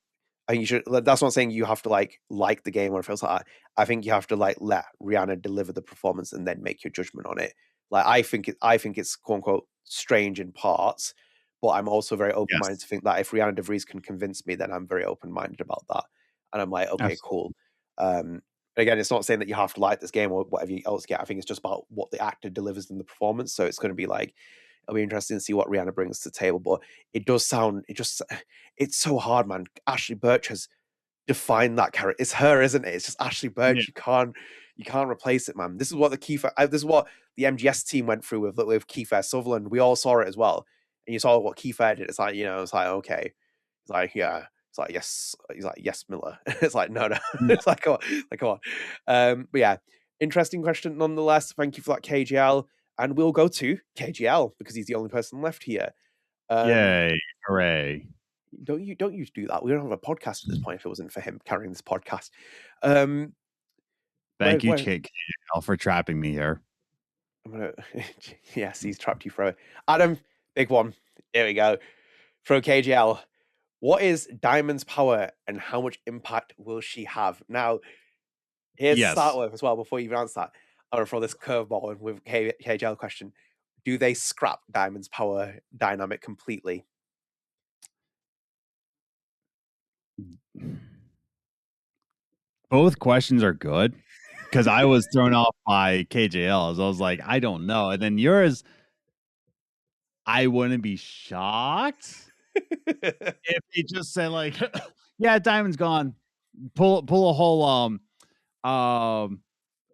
I think you should. That's not saying you have to like the game or it feels like that. I think you have to like let Rhianna deliver the performance and then make your judgment on it. Like I think it's quote unquote strange in parts, but I'm also very open minded to think that if Rhianna DeVries can convince me, then I'm very open minded about that, and I'm like, okay, Absolutely. cool. Again, it's not saying that you have to like this game or whatever else you get. I think it's just about what the actor delivers in the performance. So it's going to be like, it'll be interesting to see what Rhianna brings to the table. But it does sound, it's so hard, man. Ashley Birch has defined that character. It's her, isn't it? It's just Ashley Birch. Yeah. You can't replace it, man. This is what this is what the MGS team went through with Kiefer Sutherland. We all saw it as well, and you saw what Kiefer did. It's like, it's like, okay, it's like, yeah. It's like, yes. He's like, yes, Miller. It's like, no. Yeah. It's like, come on. But yeah, interesting question nonetheless. Thank you for that, KGL. And we'll go to KGL because he's the only person left here. Yay. Hooray. Don't you do that. We don't have a podcast at this point if it wasn't for him carrying this podcast. Thank you, KGL, for trapping me here. I'm gonna yes, he's trapped you for it. Adam, big one. Here we go. Throw KGL. What is Diamond's power and how much impact will she have? Now, here's to start with as well, before you even answer that. I'm going to throw this curveball in with KGL question. Do they scrap Diamond's power dynamic completely? Both questions are good because I was thrown off by KJL. So I was like, I don't know. And then yours, I wouldn't be shocked if they just said like, yeah, Diamond's gone. Pull a whole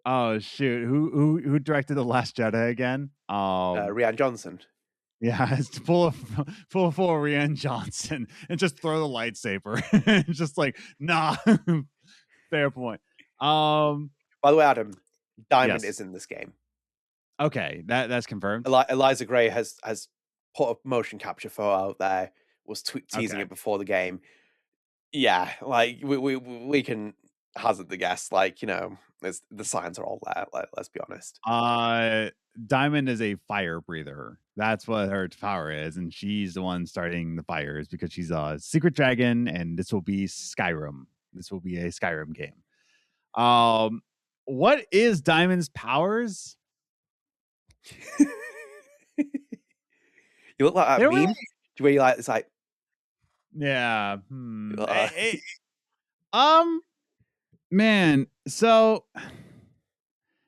oh shoot, who directed The Last Jedi again? Rian Johnson. Yeah, it's to pull Rian Johnson and just throw the lightsaber. Just like, nah. Fair point. By the way, Adam, Diamond is in this game. Okay, that's confirmed. Eliza Gray has put a motion capture photo out there. Was teasing it before the game. Yeah, like we can hazard the guess. Like, the signs are all there. Like, let's be honest. Diamond is a fire breather. That's what her power is, and she's the one starting the fires because she's a secret dragon, and this will be Skyrim. This will be a Skyrim game. What is Diamond's powers? You look like that meme. Where you like it's like, yeah. Man, so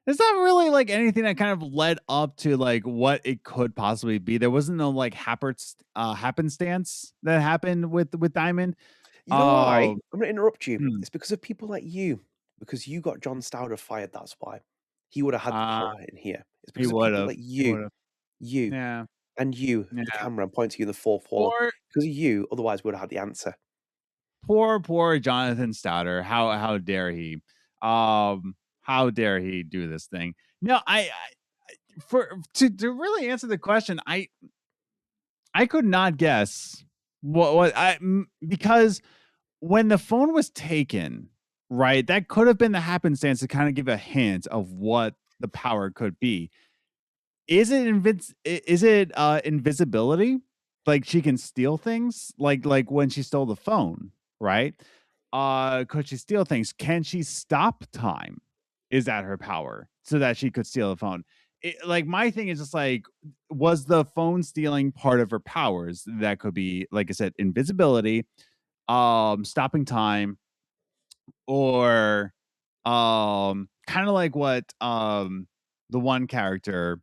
there's not really like anything that kind of led up to like what it could possibly be. There wasn't no like happenstance that happened with Diamond. You know why? I'm going to interrupt you. It's because of people like you. Because you got John Stauder fired. That's why he would have had the power in here. It's because of people like you, and you, the camera. I'm pointing to you in the fourth wall. Because of you, otherwise we would have had the answer. Poor Jonathan Stauder. How dare he? How dare he do this thing? No, to really answer the question, I could not guess because when the phone was taken, right, that could have been the happenstance to kind of give a hint of what the power could be. Is it invisibility? Like she can steal things, like when she stole the phone, right? Could she steal things? Can she stop time? Is that her power so that she could steal the phone? Like my thing is just like, was the phone stealing part of her powers? That could be, like I said, invisibility, stopping time, or kind of like what the one character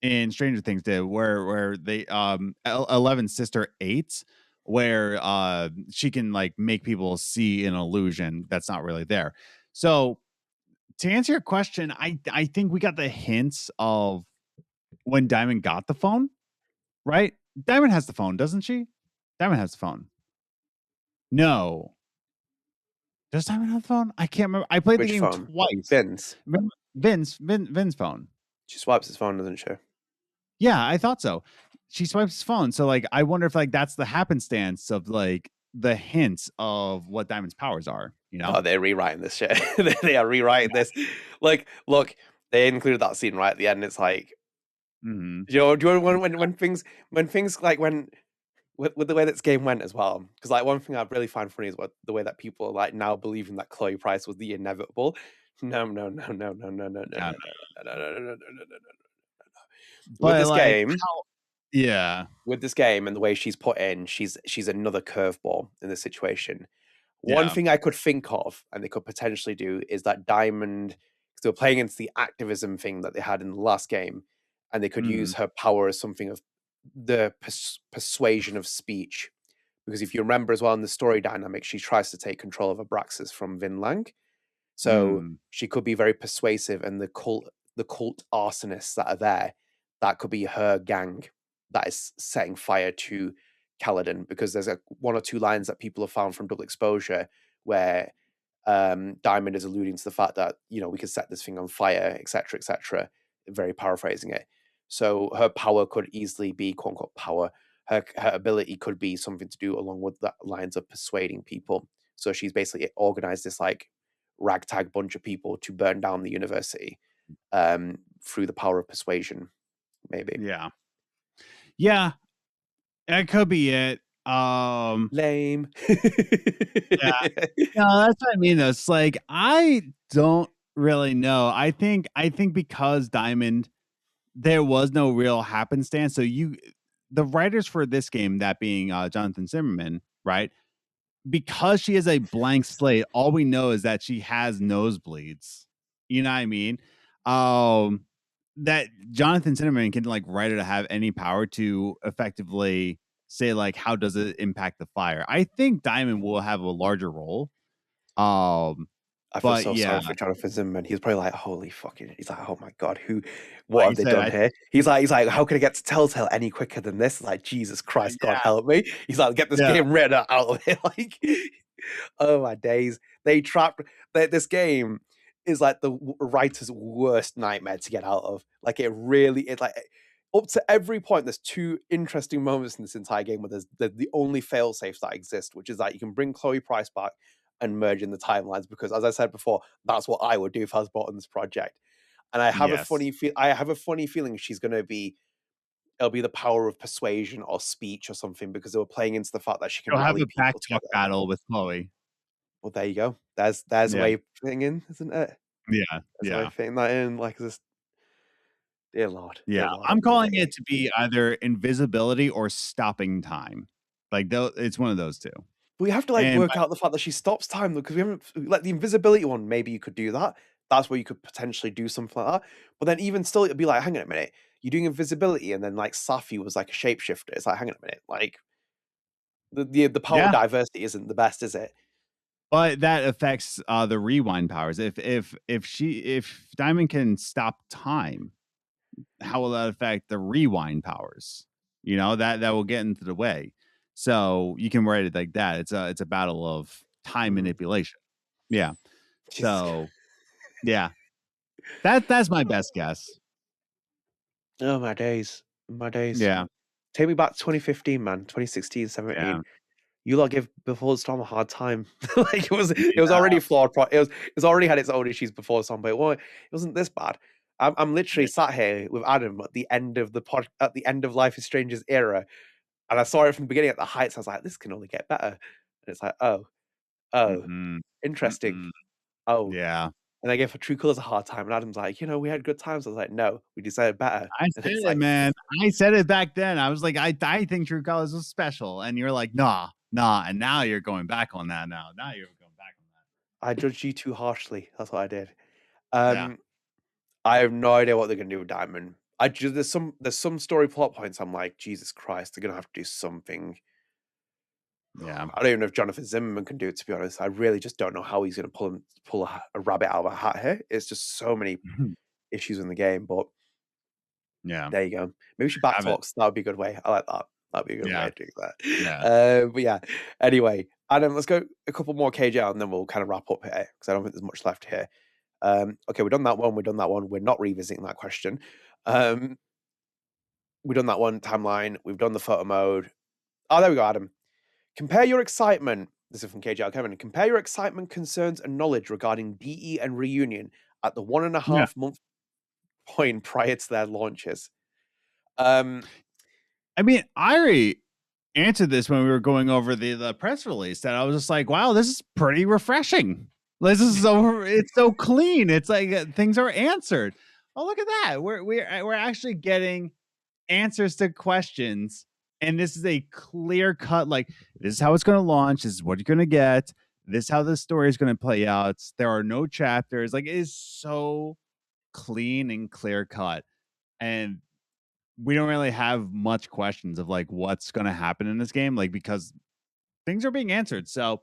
in Stranger Things did, where they 11's sister 8, where she can like make people see an illusion that's not really there. So to answer your question, I think we got the hints of when Diamond got the phone, right? Diamond has the phone, doesn't she? Diamond has the phone. No. Does Diamond have the phone? I can't remember. I played the game twice. Vin's phone. She swipes his phone, doesn't she? Yeah, I thought so. She swipes his phone. So like I wonder if like that's the happenstance of like the hints of what Diamond's powers are, Oh, they're rewriting this shit. They are rewriting this. Like, look, they included that scene right at the end. It's like, do you know when things like with the way that this game went as well? Because like one thing I really find funny is the way that people are like now believing that Chloe Price was the inevitable. No. with But this like, game, yeah, with this game and the way she's put in, she's another curveball in this situation. One yeah, thing I could think of, and they could potentially do, is that Diamond, because they were playing into the activism thing that they had in the last game, and they could use her power as something of the persuasion of speech. Because if you remember as well in the story dynamic, she tries to take control of Abraxas from Vin Lang. So she could be very persuasive, and the cult arsonists that are there, that could be her gang that is setting fire to Kaladin, because there's one or two lines that people have found from Double Exposure where Diamond is alluding to the fact that, you know, we could set this thing on fire, etc., very paraphrasing it. So her power could easily be, quote unquote, power. Her ability could be something to do along with the lines of persuading people. So she's basically organized this like ragtag bunch of people to burn down the university through the power of persuasion, maybe. Yeah, that could be it. Lame. Yeah. No, that's what I mean though. It's like, I don't really know. I think because Diamond, there was no real happenstance. So the writers for this game, that being Jonathan Zimmerman, right? Because she is a blank slate, all we know is that she has nosebleeds. You know what I mean? That Jonathan Zimmerman can like write her to have any power to effectively say like, how does it impact the fire? I think Diamond will have a larger role. I feel but so yeah, sorry for Jonathan Zimmerman. He's probably like, holy fucking, he's like, oh my God, like what have you they said, done here? He's like, how can I get to Telltale any quicker than this? Like, Jesus Christ, God help me. He's like, get this game rid out of it. Like, oh my days. They trapped this game is like the writer's worst nightmare to get out of. Like, it like up to every point, there's two interesting moments in this entire game where there's the only fail safes that exist, which is that you can bring Chloe Price back and merge in the timelines, because as I said before, that's what I would do if I was bought on this project. And I have a funny feeling it'll be the power of persuasion or speech or something, because they were playing into the fact that she can she'll have rally a people back-to-back together. battle with Chloe. Well, there you go. There's a way of putting in, isn't it? Yeah, There's a way of fitting that in, like this. Dear Lord. Yeah, Dear Lord, I'm calling it to be either invisibility or stopping time. Like, it's one of those two. We have to like work out the fact that she stops time, because we haven't, like, the invisibility one. Maybe you could do that. That's where you could potentially do something like that. But then even still, it'd be like, hang on a minute, you're doing invisibility, and then like Safi was like a shapeshifter. It's like, hang on a minute, like the power diversity isn't the best, is it? But that affects the rewind powers. If Diamond can stop time, how will that affect the rewind powers? You know, that will get into the way. So you can write it like that. It's a battle of time manipulation. Yeah. Jesus. So yeah. That's my best guess. Oh my days. My days. Yeah. Take me back to 2015, man. 2016, 17. Yeah. You lot give Before the Storm a hard time. Like, it was already flawed. It already had its own issues before the Storm, but it wasn't this bad. I'm literally sat here with Adam at the end of Life is Strange's era, and I saw it from the beginning at the heights. I was like, this can only get better. And it's like, oh, interesting. Oh, yeah. And I gave True Colors a hard time, and Adam's like, we had good times. I was like, no, we decided better. I said it, man. I said it back then. I was like, I think True Colors was special, and you're like, nah. And now you're going back on that. Now you're going back on that. I judged you too harshly. That's what I did. I have no idea what they're gonna do with Diamond. There's some story plot points. I'm like, Jesus Christ, they're gonna have to do something. Yeah, I don't even know if Jonathan Zimmerman can do it, to be honest. I really just don't know how he's gonna pull a rabbit out of a hat here. It's just so many issues in the game, but yeah, there you go. Maybe we should back talks. That would be a good way. I like that. That'd be a good way of doing that. Yeah. But yeah. Anyway, Adam, let's go a couple more KJ and then we'll kind of wrap up here, because I don't think there's much left here. Okay, we've done that one. We're not revisiting that question. We've done that one timeline. We've done the photo mode. Oh, there we go, Adam. Compare your excitement. This is from KJ Kevin. Compare your excitement, concerns, and knowledge regarding DE and Reunion at the 1.5 month point prior to their launches. I mean, I already answered this when we were going over the press release, that I was just like, wow, this is pretty refreshing. This is it's so clean. It's like things are answered. Oh, look at that. We're actually getting answers to questions. And this is a clear cut, like, this is how it's going to launch. This is what you're going to get. This is how the story is going to play out. There are no chapters. Like, it is so clean and clear cut. And we don't really have much questions of like what's going to happen in this game, like, because things are being answered. So,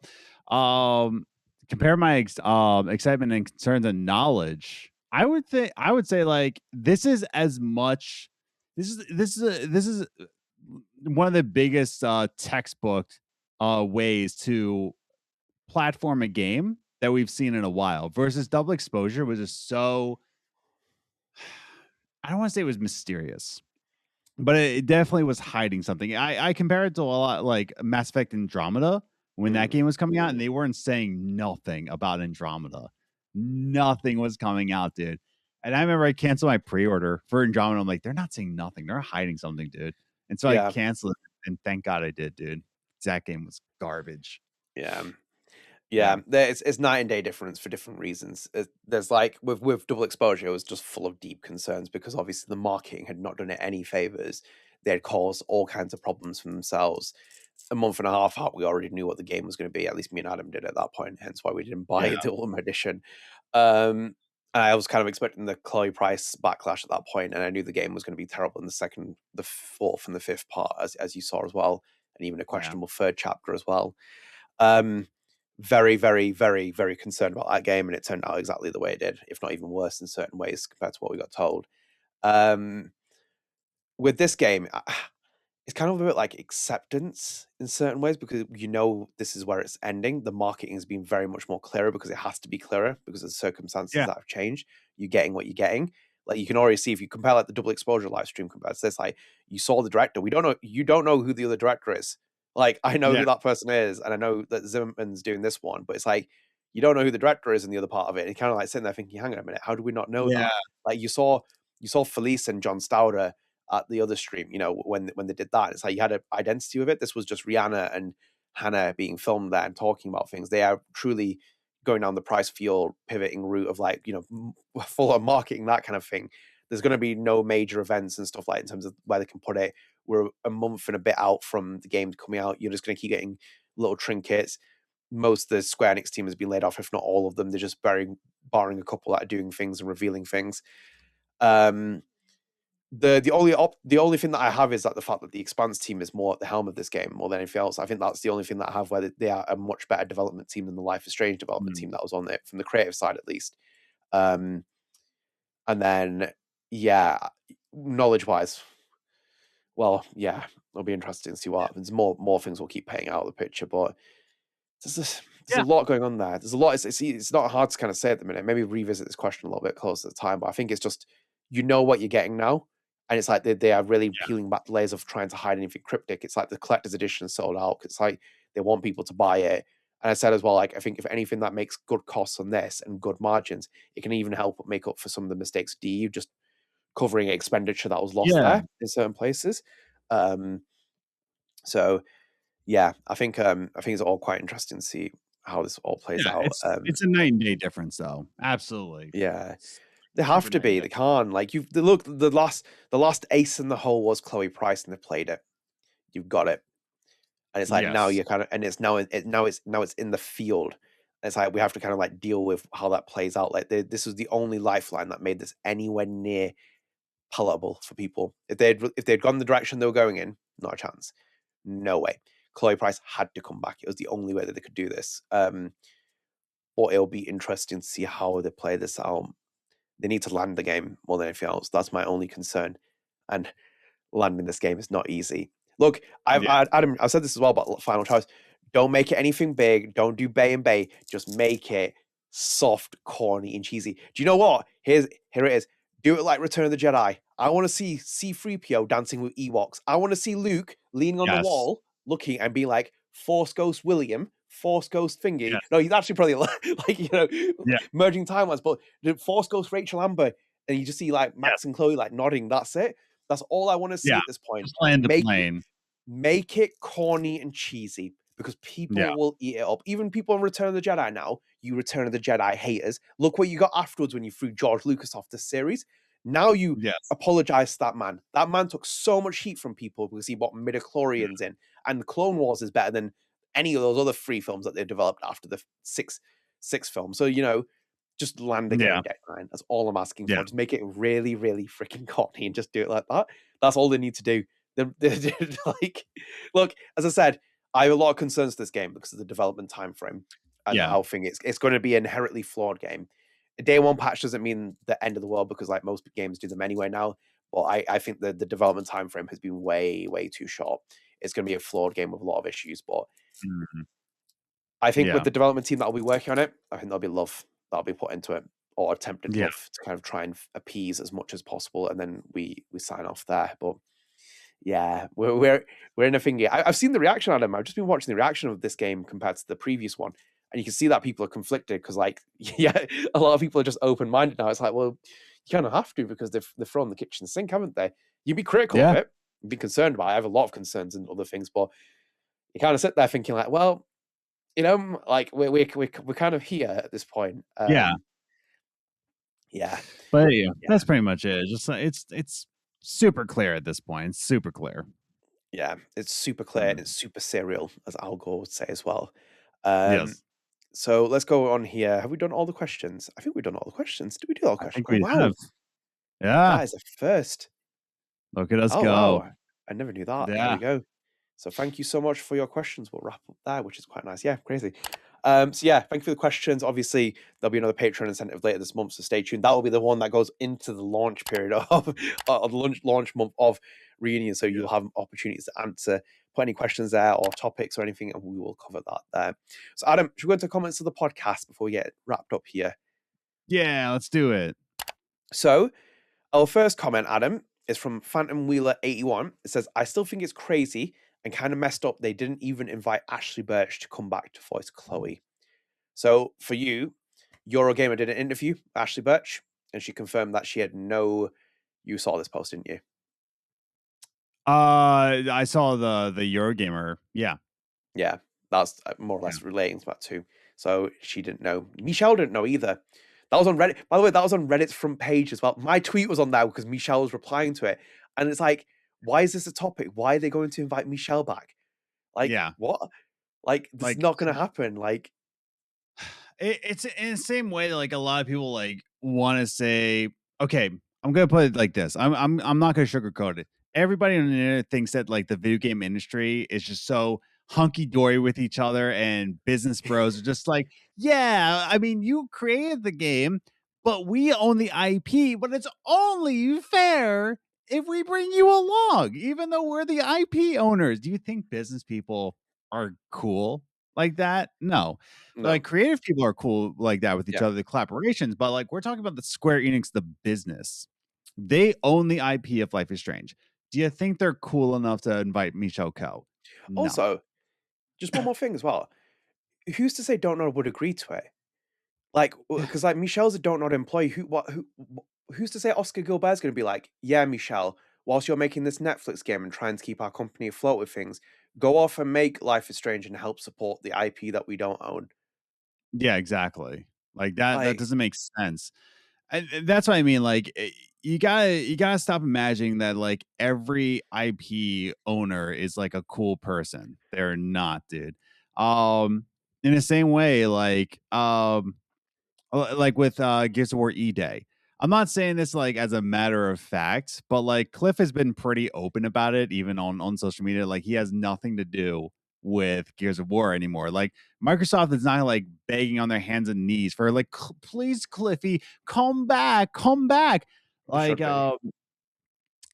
compare my excitement and concerns and knowledge. I would say like this is as much. This is one of the biggest textbook ways to platform a game that we've seen in a while. Versus Double Exposure was just so. I don't want to say it was mysterious, but it definitely was hiding something. I compare it to a lot like Mass Effect Andromeda when that game was coming out, and they weren't saying nothing about Andromeda. Nothing was coming out, dude. And I remember I canceled my pre-order for Andromeda. I'm like, they're not saying nothing. They're hiding something, dude. And so I canceled it, and thank God I did, dude. That game was garbage. Yeah, it's night and day difference for different reasons. There's like with Double Exposure, it was just full of deep concerns because obviously the marketing had not done it any favors. They had caused all kinds of problems for themselves. A month and a half out, we already knew what the game was going to be. At least me and Adam did at that point, hence why we didn't buy the Ultimate Edition. And I was kind of expecting the Chloe price backlash at that point, and I knew the game was going to be terrible in the second, the fourth, and the fifth part, as you saw as well, and even a questionable third chapter as well. Very, very, very, very concerned about that game, and it turned out exactly the way it did, if not even worse in certain ways compared to what we got told. With this game, it's kind of a bit like acceptance in certain ways because you know this is where it's ending. The marketing has been very much more clearer because it has to be clearer because of the circumstances that have changed. You're getting what you're getting. Like you can already see if you compare like the Double Exposure live stream compared to this, like you saw the director. You don't know who the other director is. Like I know who that person is, and I know that Zimmerman's doing this one, but it's like you don't know who the director is in the other part of it. And you're kind of like sitting there thinking, hang on a minute, how do we not know that? Like you saw Felice and John Stauder at the other stream, you know, when they did that. It's like you had an identity with it. This was just Rhianna and Hannah being filmed there and talking about things. They are truly going down the price field pivoting route of like, you know, full on marketing, that kind of thing. There's going to be no major events and stuff like in terms of where they can put it. We're a month and a bit out from the game coming out. You're just going to keep getting little trinkets. Most of the Square Enix team has been laid off, if not all of them. They're just barring a couple that are doing things and revealing things. The only thing that I have is that the fact that the Expanse team is more at the helm of this game more than anything else. I think that's the only thing that I have where they are a much better development team than the Life is Strange development team that was on it from the creative side at least. And then knowledge wise, well, it'll be interesting to see what happens. More things will keep paying out of the picture, but there's a lot going on there. There's a lot. It's not hard to kind of say at the minute. Maybe revisit this question a little bit closer to the time, but I think it's just you know what you're getting now. And it's like they are really peeling back the layers of trying to hide anything cryptic. It's like the collector's edition sold out. It's like they want people to buy it. And I said as well, like I think if anything that makes good costs on this and good margins, it can even help make up for some of the mistakes of DU, just covering expenditure that was lost there in certain places. So yeah, I think it's all quite interesting to see how this all plays out. It's a night and day difference, though. Absolutely. Yeah. They have to be. They can't. Like look, the last ace in the hole was Chloe Price, and they played it. You've got it, and it's like now you're kind of, and it's now it's in the field. And it's like we have to kind of like deal with how that plays out. Like this was the only lifeline that made this anywhere near palatable for people. If they'd gone the direction they were going in, not a chance. No way. Chloe Price had to come back. It was the only way that they could do this. Or it'll be interesting to see how they play this out. They need to land the game more than anything else. That's my only concern. And landing this game is not easy. Look, Adam, I've said this as well about Final Choice. Don't make it anything big. Don't do Bay and Bay. Just make it soft, corny, and cheesy. Do you know what? Here it is. Do it like Return of the Jedi. I want to see C-3PO dancing with Ewoks. I want to see Luke leaning on the wall, looking and be like, Force Ghost William, Force Ghost Thingy. Yes. No, he's actually probably like, you know, merging timelines, but the Force Ghost Rachel Amber, and you just see like Max and Chloe like nodding. That's it. That's all I want to see at this point. Just land the plane. Make it corny and cheesy because people will eat it up. Even people on Return of the Jedi now, you Return of the Jedi haters, look what you got afterwards when you threw George Lucas off the series. Now you Yes. apologize to that man. That man took so much heat from people because he brought midichlorians in, and Clone Wars is better than any of those other 3 films that they developed after the six film. So just land the game, Deck 9. That's all I'm asking for. Just make it really, really freaking corny and just do it like that. That's all they need to do. Like, look, as I said, I have a lot of concerns with this game because of the development time frame. And I think it's going to be an inherently flawed game. A day 1 patch doesn't mean the end of the world because like most games do them anyway now. But I think the development time frame has been way, way too short. It's going to be a flawed game with a lot of issues. But I think with the development team that'll be working on it, I think there'll be love that'll be put into it, or attempted love to kind of try and appease as much as possible, and then we sign off there. But yeah, we're in a thingy. I've seen the reaction, Adam. I've just been watching the reaction of this game compared to the previous one, and you can see that people are conflicted because, like, a lot of people are just open minded now. It's like, well, you kind of have to because they've thrown the kitchen sink, haven't they? You'd be critical of it, you'd be concerned about it. I have a lot of concerns and other things, but you kind of sit there thinking, like, well, like we're kind of here at this point. Yeah, but that's pretty much it. Just it's super clear at this point. It's super clear. Yeah, it's super clear and it's super serial, as Al Gore would say as well. Yes. So let's go on here. Have we done all the questions? I think we've done all the questions. Did we do all the questions? I think we have. Yeah. That is a first. Look at us go. Wow. I never knew that. Yeah. There we go. So thank you so much for your questions. We'll wrap up there, which is quite nice. Yeah, crazy. So yeah, thank you for the questions. Obviously, there'll be another Patreon incentive later this month, so stay tuned. That will be the one that goes into the launch period of the launch month of Reunion. So you'll have opportunities to answer, put any questions there or topics or anything, and we will cover that there. So Adam, should we go into comments of the podcast before we get wrapped up here? Yeah, let's do it. So our first comment, Adam, is from Phantom Wheeler 81. It says, I still think it's crazy and kind of messed up they didn't even invite Ashley Birch to come back to voice Chloe. So for you, Eurogamer did an interview with Ashley Birch, and she confirmed that she had you saw this post, didn't you? I saw the Eurogamer. Yeah, that's more or less relating to that too. So she didn't know. Michelle didn't know either. That was on Reddit. By the way, that was on Reddit's front page as well. My tweet was on there because Michelle was replying to it, and it's like, why is this a topic? Why are they going to invite Michelle back? Like, what? Like, this is not going to happen. Like, it's in the same way that like a lot of people like want to say, okay, I'm gonna put it like this. I'm not gonna sugarcoat it. Everybody on the internet thinks that like the video game industry is just so hunky dory with each other, and business bros are just like, yeah, I mean, you created the game, but we own the IP, but it's only fair if we bring you along, even though we're the IP owners. Do you think business people are cool like that? No. Like creative people are cool like that with each other, the collaborations, but like we're talking about the Square Enix, the business. They own the IP of Life is Strange. Do you think they're cool enough to invite Michelle Coe? No. Also, just one more thing as well. Who's to say Don't Nod would agree to it? Like, because like Michelle's a Don't Nod employee. Who's to say Oscar Gilbert's going to be like, yeah, Michelle, whilst you're making this Netflix game and trying to keep our company afloat with things, go off and make Life is Strange and help support the IP that we don't own. Yeah, exactly. Like that doesn't make sense. And that's what I mean. Like, you gotta stop imagining that like every IP owner is like a cool person. They're not, dude. In the same way, like with Gears of War E-Day. I'm not saying this like as a matter of fact, but like Cliff has been pretty open about it, even on social media. Like he has nothing to do with Gears of War anymore. Like Microsoft is not like begging on their hands and knees for like, please, Cliffy, come back. Like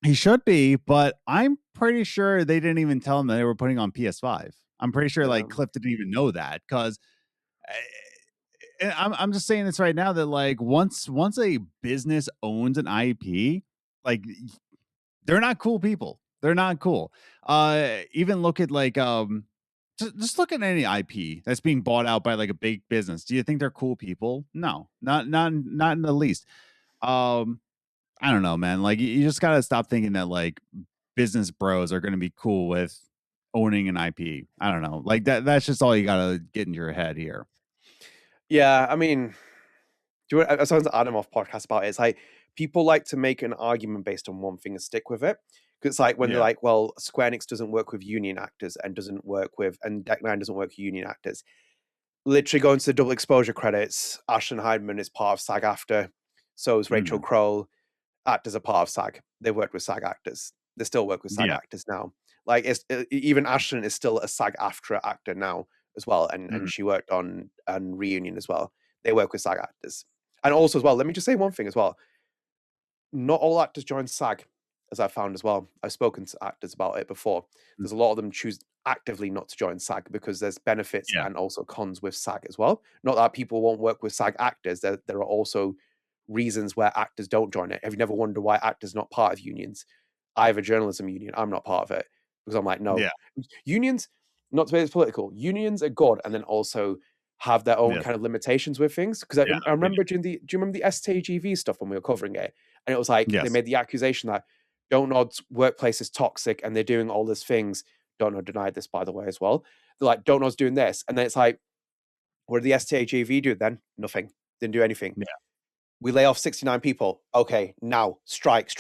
he should be, but I'm pretty sure they didn't even tell him that they were putting on PS5. I'm pretty sure like Cliff didn't even know that because I'm just saying this right now that like once a business owns an IP, like they're not cool people. They're not cool. Even look at like just look at any IP that's being bought out by like a big business. Do you think they're cool people? No, not in the least. I don't know, man. Like you just gotta stop thinking that like business bros are gonna be cool with owning an IP. I don't know. Like that's just all you gotta get into your head here. Yeah, I mean, I was talking to Adam off podcast about it. It's like people like to make an argument based on one thing and stick with it. Because it's like when they're like, well, Square Enix doesn't work with union actors and Deck 9 doesn't work with union actors. Literally going to the double exposure credits, Ashlyn Heidemann is part of SAG-AFTRA. So is Rachel Kroll. Actors are part of SAG. They worked with SAG actors. They still work with SAG actors now. Like even Ashlyn is still a SAG-AFTRA actor now as well, and she worked on Reunion as well. They work with SAG actors, and also as well. Let me just say one thing as well. Not all actors join SAG, as I found as well. I've spoken to actors about it before. There's a lot of them choose actively not to join SAG because there's benefits and also cons with SAG as well. Not that people won't work with SAG actors. There are also reasons where actors don't join it. Have you never wondered why actors not part of unions? I have a journalism union. I'm not part of it because I'm like, no. Unions, not to be political, unions are good, and then also have their own kind of limitations with things. Because I remember do you remember the STGV stuff when we were covering it? And it was like they made the accusation that Don't Nod's workplace is toxic and they're doing all these things. Don't Nod denied this, by the way, as well. They're like, Don't Nod's doing this. And then it's like, what did the STGV do then? Nothing. Didn't do anything. Yeah. We lay off 69 people. Okay, now strike.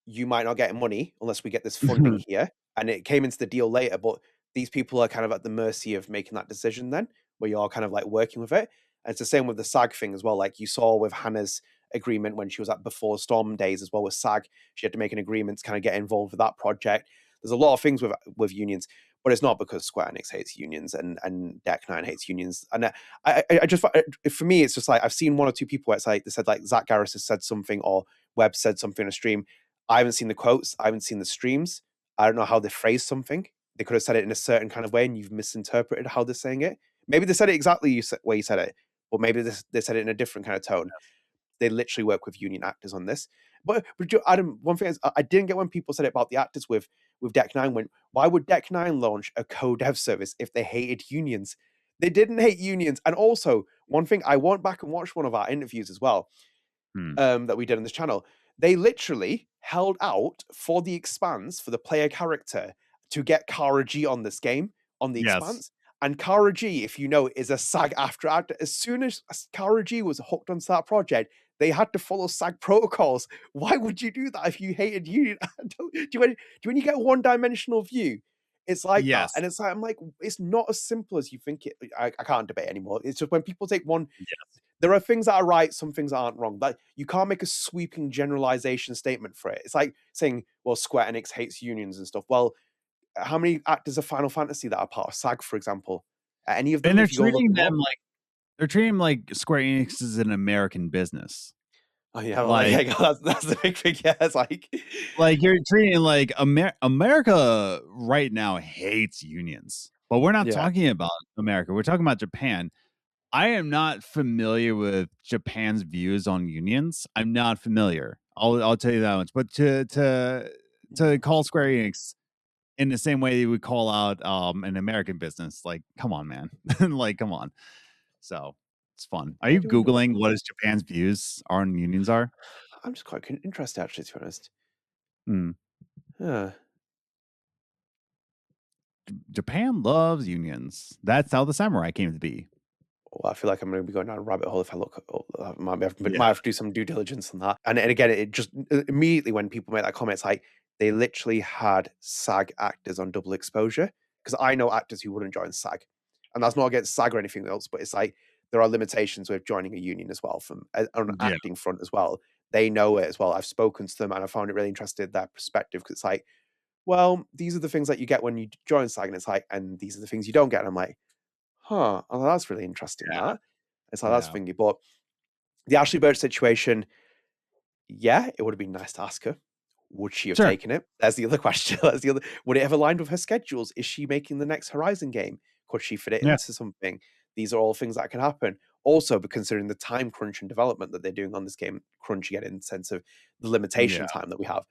You might not get money unless we get this funding here. And it came into the deal later, but these people are kind of at the mercy of making that decision then, where you're kind of like working with it. And it's the same with the SAG thing as well. Like you saw with Hannah's agreement when she was at Before Storm days as well with SAG. She had to make an agreement to kind of get involved with that project. There's a lot of things with unions, but it's not because Square Enix hates unions and Deck 9 hates unions. And I just, for me, it's just like, I've seen one or two people where it's like, they said like Zach Garris has said something or Webb said something in a stream. I haven't seen the quotes. I haven't seen the streams. I don't know how they phrased something. They could have said it in a certain kind of way and you've misinterpreted how they're saying it. Maybe they said it exactly where you said it, or maybe they said it in a different kind of tone. They literally work with union actors on this. But Adam, one thing is, I didn't get when people said it about the actors with Deck 9. Why would Deck 9 launch a co-dev service if they hated unions? They didn't hate unions. And also, one thing, I went back and watched one of our interviews as well that we did on this channel. They literally held out for the Expanse, for the player character, to get Kara G on this game, on the Expanse. And Kara G, if you know, is a SAG-AFTRA actor. As soon as Kara G was hooked onto that project, they had to follow SAG protocols. Why would you do that if you hated union? When you get a one-dimensional view, it's like that. And it's like, I'm like, it's not as simple as you think it. I can't debate anymore. It's just when people take one... There are things that are right, some things aren't wrong. But you can't make a sweeping generalization statement for it. It's like saying, well, Square Enix hates unions and stuff. Well, how many actors of Final Fantasy that are part of SAG, for example? Any of them? And they're treating them like Square Enix is an American business. Oh yeah, that's the big thing. Yeah, it's like you're treating like America right now hates unions, but we're not talking about America. We're talking about Japan. I am not familiar with Japan's views on unions. I'm not familiar. I'll tell you that much. But to call Square Enix in the same way they would call out an American business, like, come on, man. Like, come on. So it's fun. Are you Googling what is Japan's views on unions are? I'm just quite interested, actually, to be honest. Japan loves unions. That's how the samurai came to be. Well, I feel like I'm going to be going down a rabbit hole if I look. I might have to do some due diligence on that. And again, it just immediately when people make that comment, it's like they literally had SAG actors on double exposure, because I know actors who wouldn't join SAG, and that's not against SAG or anything else, but it's like there are limitations with joining a union as well from on an acting front as well. They know it as well. I've spoken to them and I found it really interesting, their perspective, because it's like, well, these are the things that you get when you join SAG, and it's like, and these are the things you don't get. And I'm like, oh, that's really interesting. That it's like that's thingy. But the Ashley Birch situation, it would have been nice to ask her. Would she have taken it? That's the other question. Would it have aligned with her schedules? Is she making the next Horizon game? Could she fit it into something? These are all things that can happen. Also, but considering the time crunch and development that they're doing on this game, crunch again in the sense of the limitation time that we have.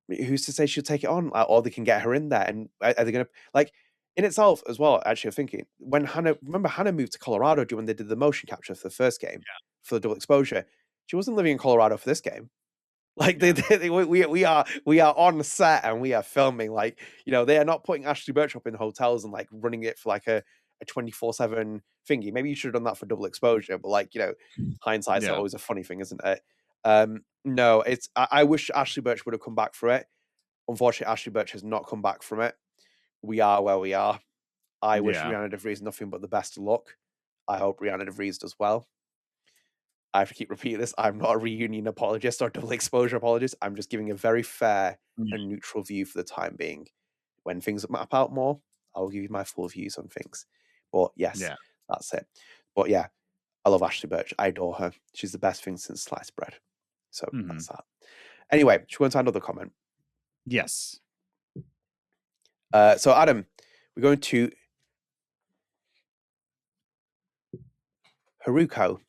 Who's to say she'll take it on, or they can get her in there? And are they going to like? In itself as well, actually, I'm thinking when Hannah moved to Colorado when they did the motion capture for the first game for the double exposure, she wasn't living in Colorado for this game. Like we are on set and we are filming. Like, you know, they are not putting Ashley Birch up in hotels and like running it for like a 24/7 thingy. Maybe you should have done that for double exposure, but like, you know, hindsight's always a funny thing, isn't it? No, it's I wish Ashley Birch would have come back for it. Unfortunately, Ashley Birch has not come back from it. We are where we are. I wish Yeah. Rhianna DeVries nothing but the best of luck. I hope Rhianna DeVries does well. I have to keep repeating this. I'm not a reunion apologist or double exposure apologist. I'm just giving a very fair Yeah. and neutral view for the time being. When things map out more, I'll give you my full views on things. But yes, Yeah. that's it. But yeah, I love Ashley Birch. I adore her. She's the best thing since sliced bread. So that's that. Anyway, should we go into another comment? Yes. So Adam, we're going to Haruko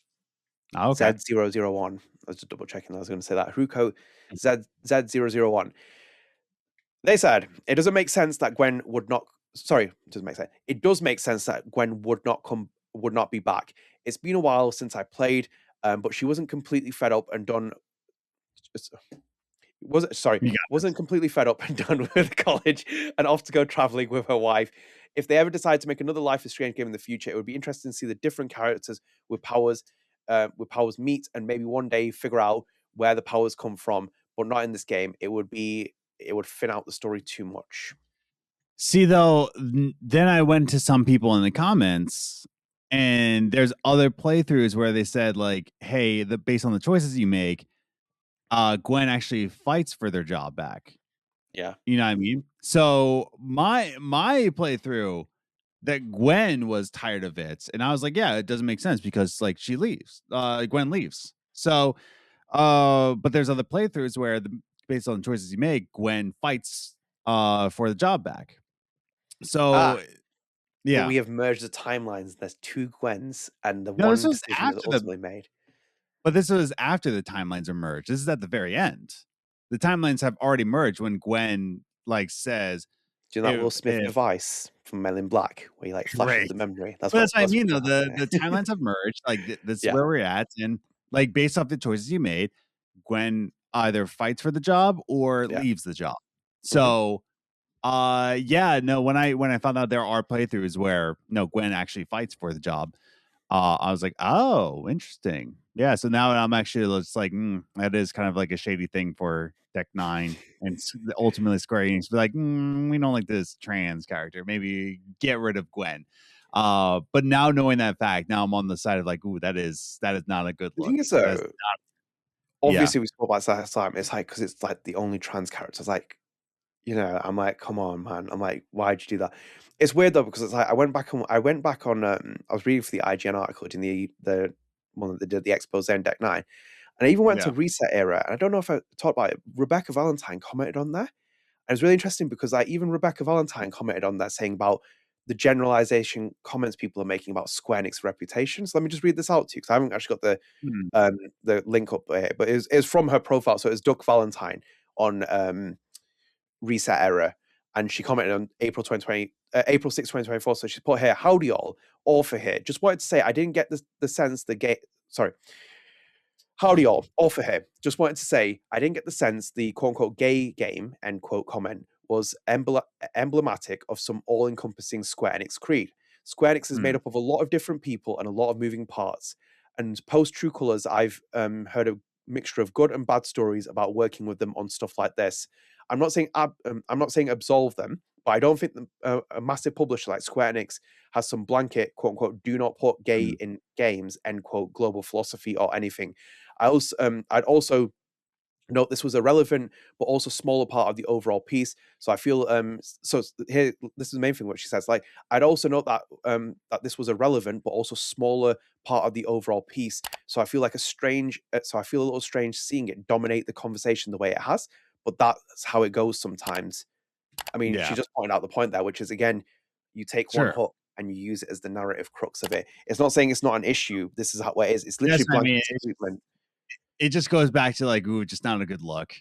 Okay. Z001. I was just double checking. I was going to say that. Haruko Z001. They said it doesn't make sense that Gwen would not. Sorry, it doesn't make sense. It does make sense that Gwen would not be back. It's been a while since I played, but she wasn't completely fed up and done. Wasn't completely fed up and done with college and off to go traveling with her wife. If they ever decide to make another Life is Strange game in the future, it would be interesting to see the different characters with powers meet and maybe one day figure out where the powers come from, but not in this game. It would thin out the story too much. See, though, then I went to some people in the comments, and there's other playthroughs where they said, like, hey, based on the choices you make, Gwen actually fights for their job back. Yeah. You know what I mean? So my playthrough, that Gwen was tired of it, and I was like, yeah, it doesn't make sense because like she leaves. Gwen leaves. So but there's other playthroughs where based on the choices you make, Gwen fights for the job back. So yeah. But we have merged the timelines. There's two Gwens, and the No, one this was decision is after ultimately made. But this was after the timelines are merged. This is at the very end. The timelines have already merged when Gwen like says, Do you know that Will if, Smith if device from Men in Black, where he like flashes Great. the memory? That's But what that's what I mean, though. happened The here. timelines have merged. Like this is Yeah. where we're at, and like based off the choices you made, Gwen either fights for the job or Yeah. leaves the job. So, yeah, no. When I found out there are playthroughs where no Gwen actually fights for the job, I was like, oh, interesting. Yeah. So now I'm actually just like, that is kind of like a shady thing for Deck 9 and ultimately Square Enix to be like, we don't like this trans character. Maybe get rid of Gwen. But now knowing that fact, now I'm on the side of like, ooh, that is not a good The look. thing is, though, obviously we spoke about last time. It's like because it's like the only trans character. It's like, you know, I'm like, come on, man. I'm like, why'd you do that? It's weird though because it's like I went back on. I was reading for the IGN article in the one that they did the expose on Deck 9, and I even went to Reset Era. And I don't know if I talked about it. Rebecca Valentine commented on there. And it's really interesting because like even Rebecca Valentine commented on that saying about the generalization comments people are making about Square Enix reputation. So let me just read this out to you because I haven't actually got the link up here, but it's from her profile. So it's Duck Valentine on Reset Era, and she commented on April 6, 2024. So she's put here, howdy all for here. Just wanted to say I didn't get the sense the game. Sorry. Howdy all for here. Just wanted to say I didn't get the sense the quote unquote gay game, end quote comment, was emblematic of some all-encompassing Square Enix creed. Square Enix is made up of a lot of different people and a lot of moving parts. And post True Colors, I've heard a mixture of good and bad stories about working with them on stuff like this. I'm not saying absolve them, but I don't think a massive publisher like Square Enix has some blanket quote unquote do not put gay in games end quote global philosophy or anything. I'd also note this was a relevant but also smaller part of the overall piece. So I feel so here this is the main thing what she says. Like I'd also note that that this was a relevant but also smaller part of the overall piece. So I feel like I feel a little strange seeing it dominate the conversation the way it has. But that's how it goes sometimes. I mean, she just pointed out the point there, which is again, you take one hook and you use it as the narrative crux of it. It's not saying it's not an issue. This is how it is. It's literally blanket treatment. It just goes back to like, ooh, just not a good look.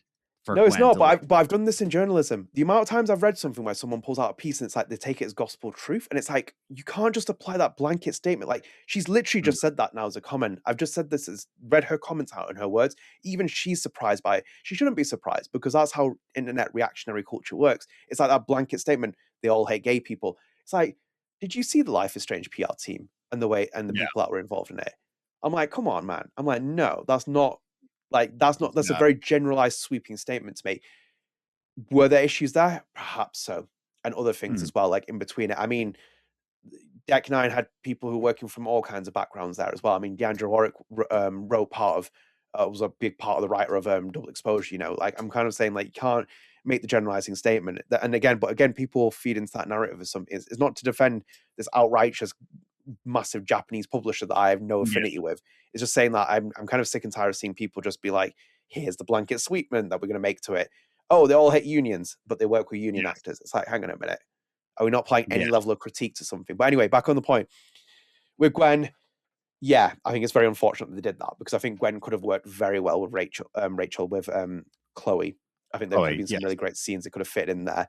No, it's not. But I've done this in journalism. The amount of times I've read something where someone pulls out a piece and it's like they take it as gospel truth, and it's like you can't just apply that blanket statement. Like she's literally just said that now as a comment. I've just said this as read her comments out in her words. Even she's surprised by it. She shouldn't be surprised because that's how internet reactionary culture works. It's like that blanket statement. They all hate gay people. It's like, did you see the Life is Strange PR team and the way and the people that were involved in it? I'm like, come on, man. I'm like, no, that's not Like that's a very generalized sweeping statement to make. Were there issues there? Perhaps so. And other things as well, like in between it. I mean, Deck 9 had people who were working from all kinds of backgrounds there as well. I mean, Deandra Warwick wrote part of, was a big part of the writer of Double Exposure, you know, like I'm kind of saying like you can't make the generalizing statement. And again, people feed into that narrative as something. It's not to defend this outrageous, massive Japanese publisher that I have no affinity with. It's just saying that I'm kind of sick and tired of seeing people just be like, here's the blanket sweepment that we're going to make to it. Oh, they all hate unions, but they work with union actors. It's like, hang on a minute. Are we not applying any level of critique to something? But anyway, back on the point. With Gwen, yeah, I think it's very unfortunate that they did that because I think Gwen could have worked very well with Rachel with Chloe. I think there could have been some really great scenes that could have fit in there.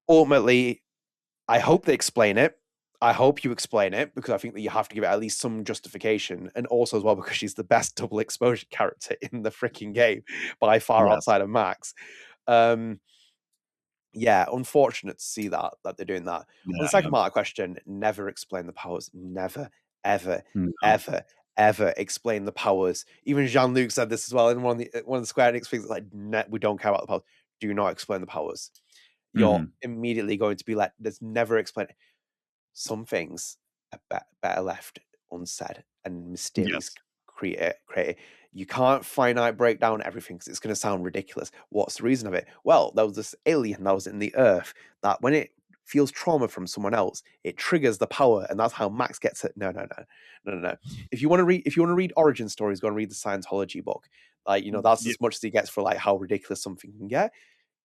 Ultimately, I hope they explain it. I hope you explain it because I think that you have to give it at least some justification. And also as well because she's the best double exposure character in the freaking game by far outside of Max. Yeah, unfortunate to see that they're doing that. On the second part of the question, never explain the powers. Never, ever, ever, ever explain the powers. Even Jean-Luc said this as well in one of the Square Enix things, like, we don't care about the powers. Do not explain the powers. You're immediately going to be like, there's never explain. Some things are better left unsaid and mysterious created. You can't finite break down everything because it's going to sound ridiculous. What's the reason of it? Well, there was this alien that was in the Earth that when it feels trauma from someone else, it triggers the power, and that's how Max gets it. No. If you want to read origin stories, go and read the Scientology book. Like, you know, that's as much as he gets for like how ridiculous something can get.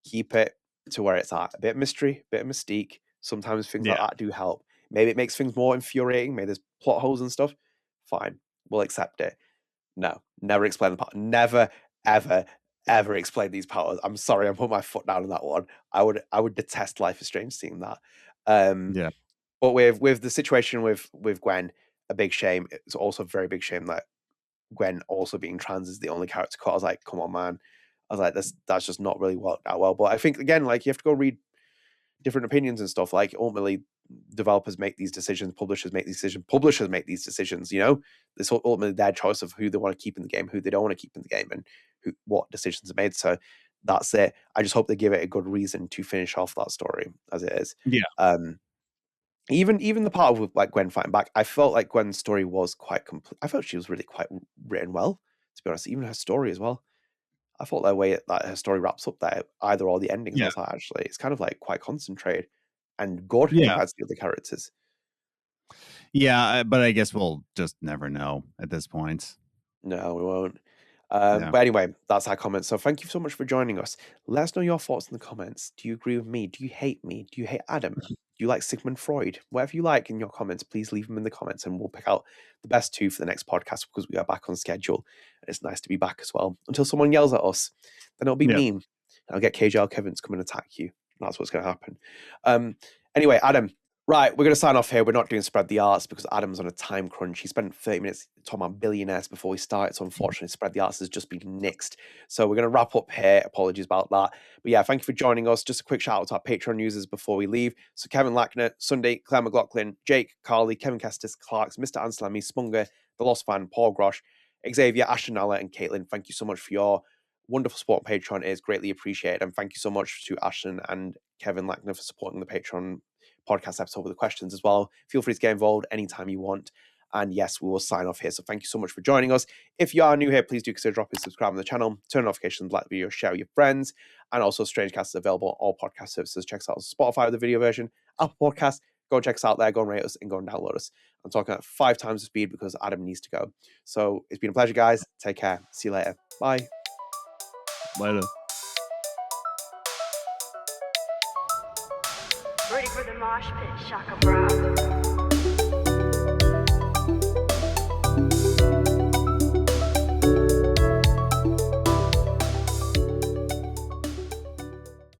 Keep it to where it's at. A bit of mystery, a bit of mystique. Sometimes things like that do help. Maybe it makes things more infuriating. Maybe there's plot holes and stuff. Fine, we'll accept it. No, never explain the power. Never, ever, ever explain these powers. I'm sorry, I'm putting my foot down on that one. I would detest Life is Strange seeing that. But with the situation with Gwen, a big shame. It's also a very big shame that Gwen also being trans is the only character cut. I was like, come on, man. I was like, that's just not really worked out well. But I think again, like you have to go read different opinions and stuff. Like ultimately, developers make these decisions, publishers make these decisions, you know. It's ultimately their choice of who they want to keep in the game, who they don't want to keep in the game, and what decisions are made. So that's it. I just hope they give it a good reason to finish off that story as it is. Even the part of like Gwen fighting back, I felt like Gwen's story was quite complete. I felt she was really quite written well, to be honest. Even her story as well. I thought that way that her story wraps up there, either or the endings. I was like, actually, it's kind of like quite concentrated and good compared to the other characters. Yeah, but I guess we'll just never know at this point. No, we won't. But anyway, that's our comments. So thank you so much for joining us. Let us know your thoughts in the comments. Do you agree with me? Do you hate me? Do you hate Adam? Do you like Sigmund Freud? Whatever you like in your comments, please leave them in the comments and we'll pick out the best two for the next podcast because we are back on schedule. And it's nice to be back as well. Until someone yells at us, then it'll be mean. I'll get KJL Kevin to come and attack you. That's what's going to happen. Anyway, Adam, right, we're going to sign off here. We're not doing Spread the Arts because Adam's on a time crunch. He spent 30 minutes talking about billionaires before we started. So unfortunately, Spread the Arts has just been nixed. So we're going to wrap up here. Apologies about that. But yeah, thank you for joining us. Just a quick shout out to our Patreon users before we leave. So Kevin Lackner, Sunday, Clare McLoughlin, Jake, Carly, Kevin Kestis, Clarx, MrAnselmi, Spunger, The Lost Fan, Paul Groschke, Xavier, Ashlyn Nala, and Katelyn. Thank you so much for your wonderful support on Patreon. It is greatly appreciated. And thank you so much to Ashlyn and Kevin Lackner for supporting the Patreon podcast episode with the questions as well. Feel free to get involved anytime you want. And yes, we will sign off here. So thank you so much for joining us. If you are new here, please do consider dropping subscribe on the channel, turn notifications, like the video, share with your friends. And also StrangeCast is available on all podcast services. Check us out on Spotify with the video version, Apple Podcasts. Go and check us out there, go and rate us, and go and download us. I'm talking at 5 times the speed because Adam needs to go. So it's been a pleasure, guys. Take care. See you later. Bye. Later. Ready for the mosh pit, Shaka Bra.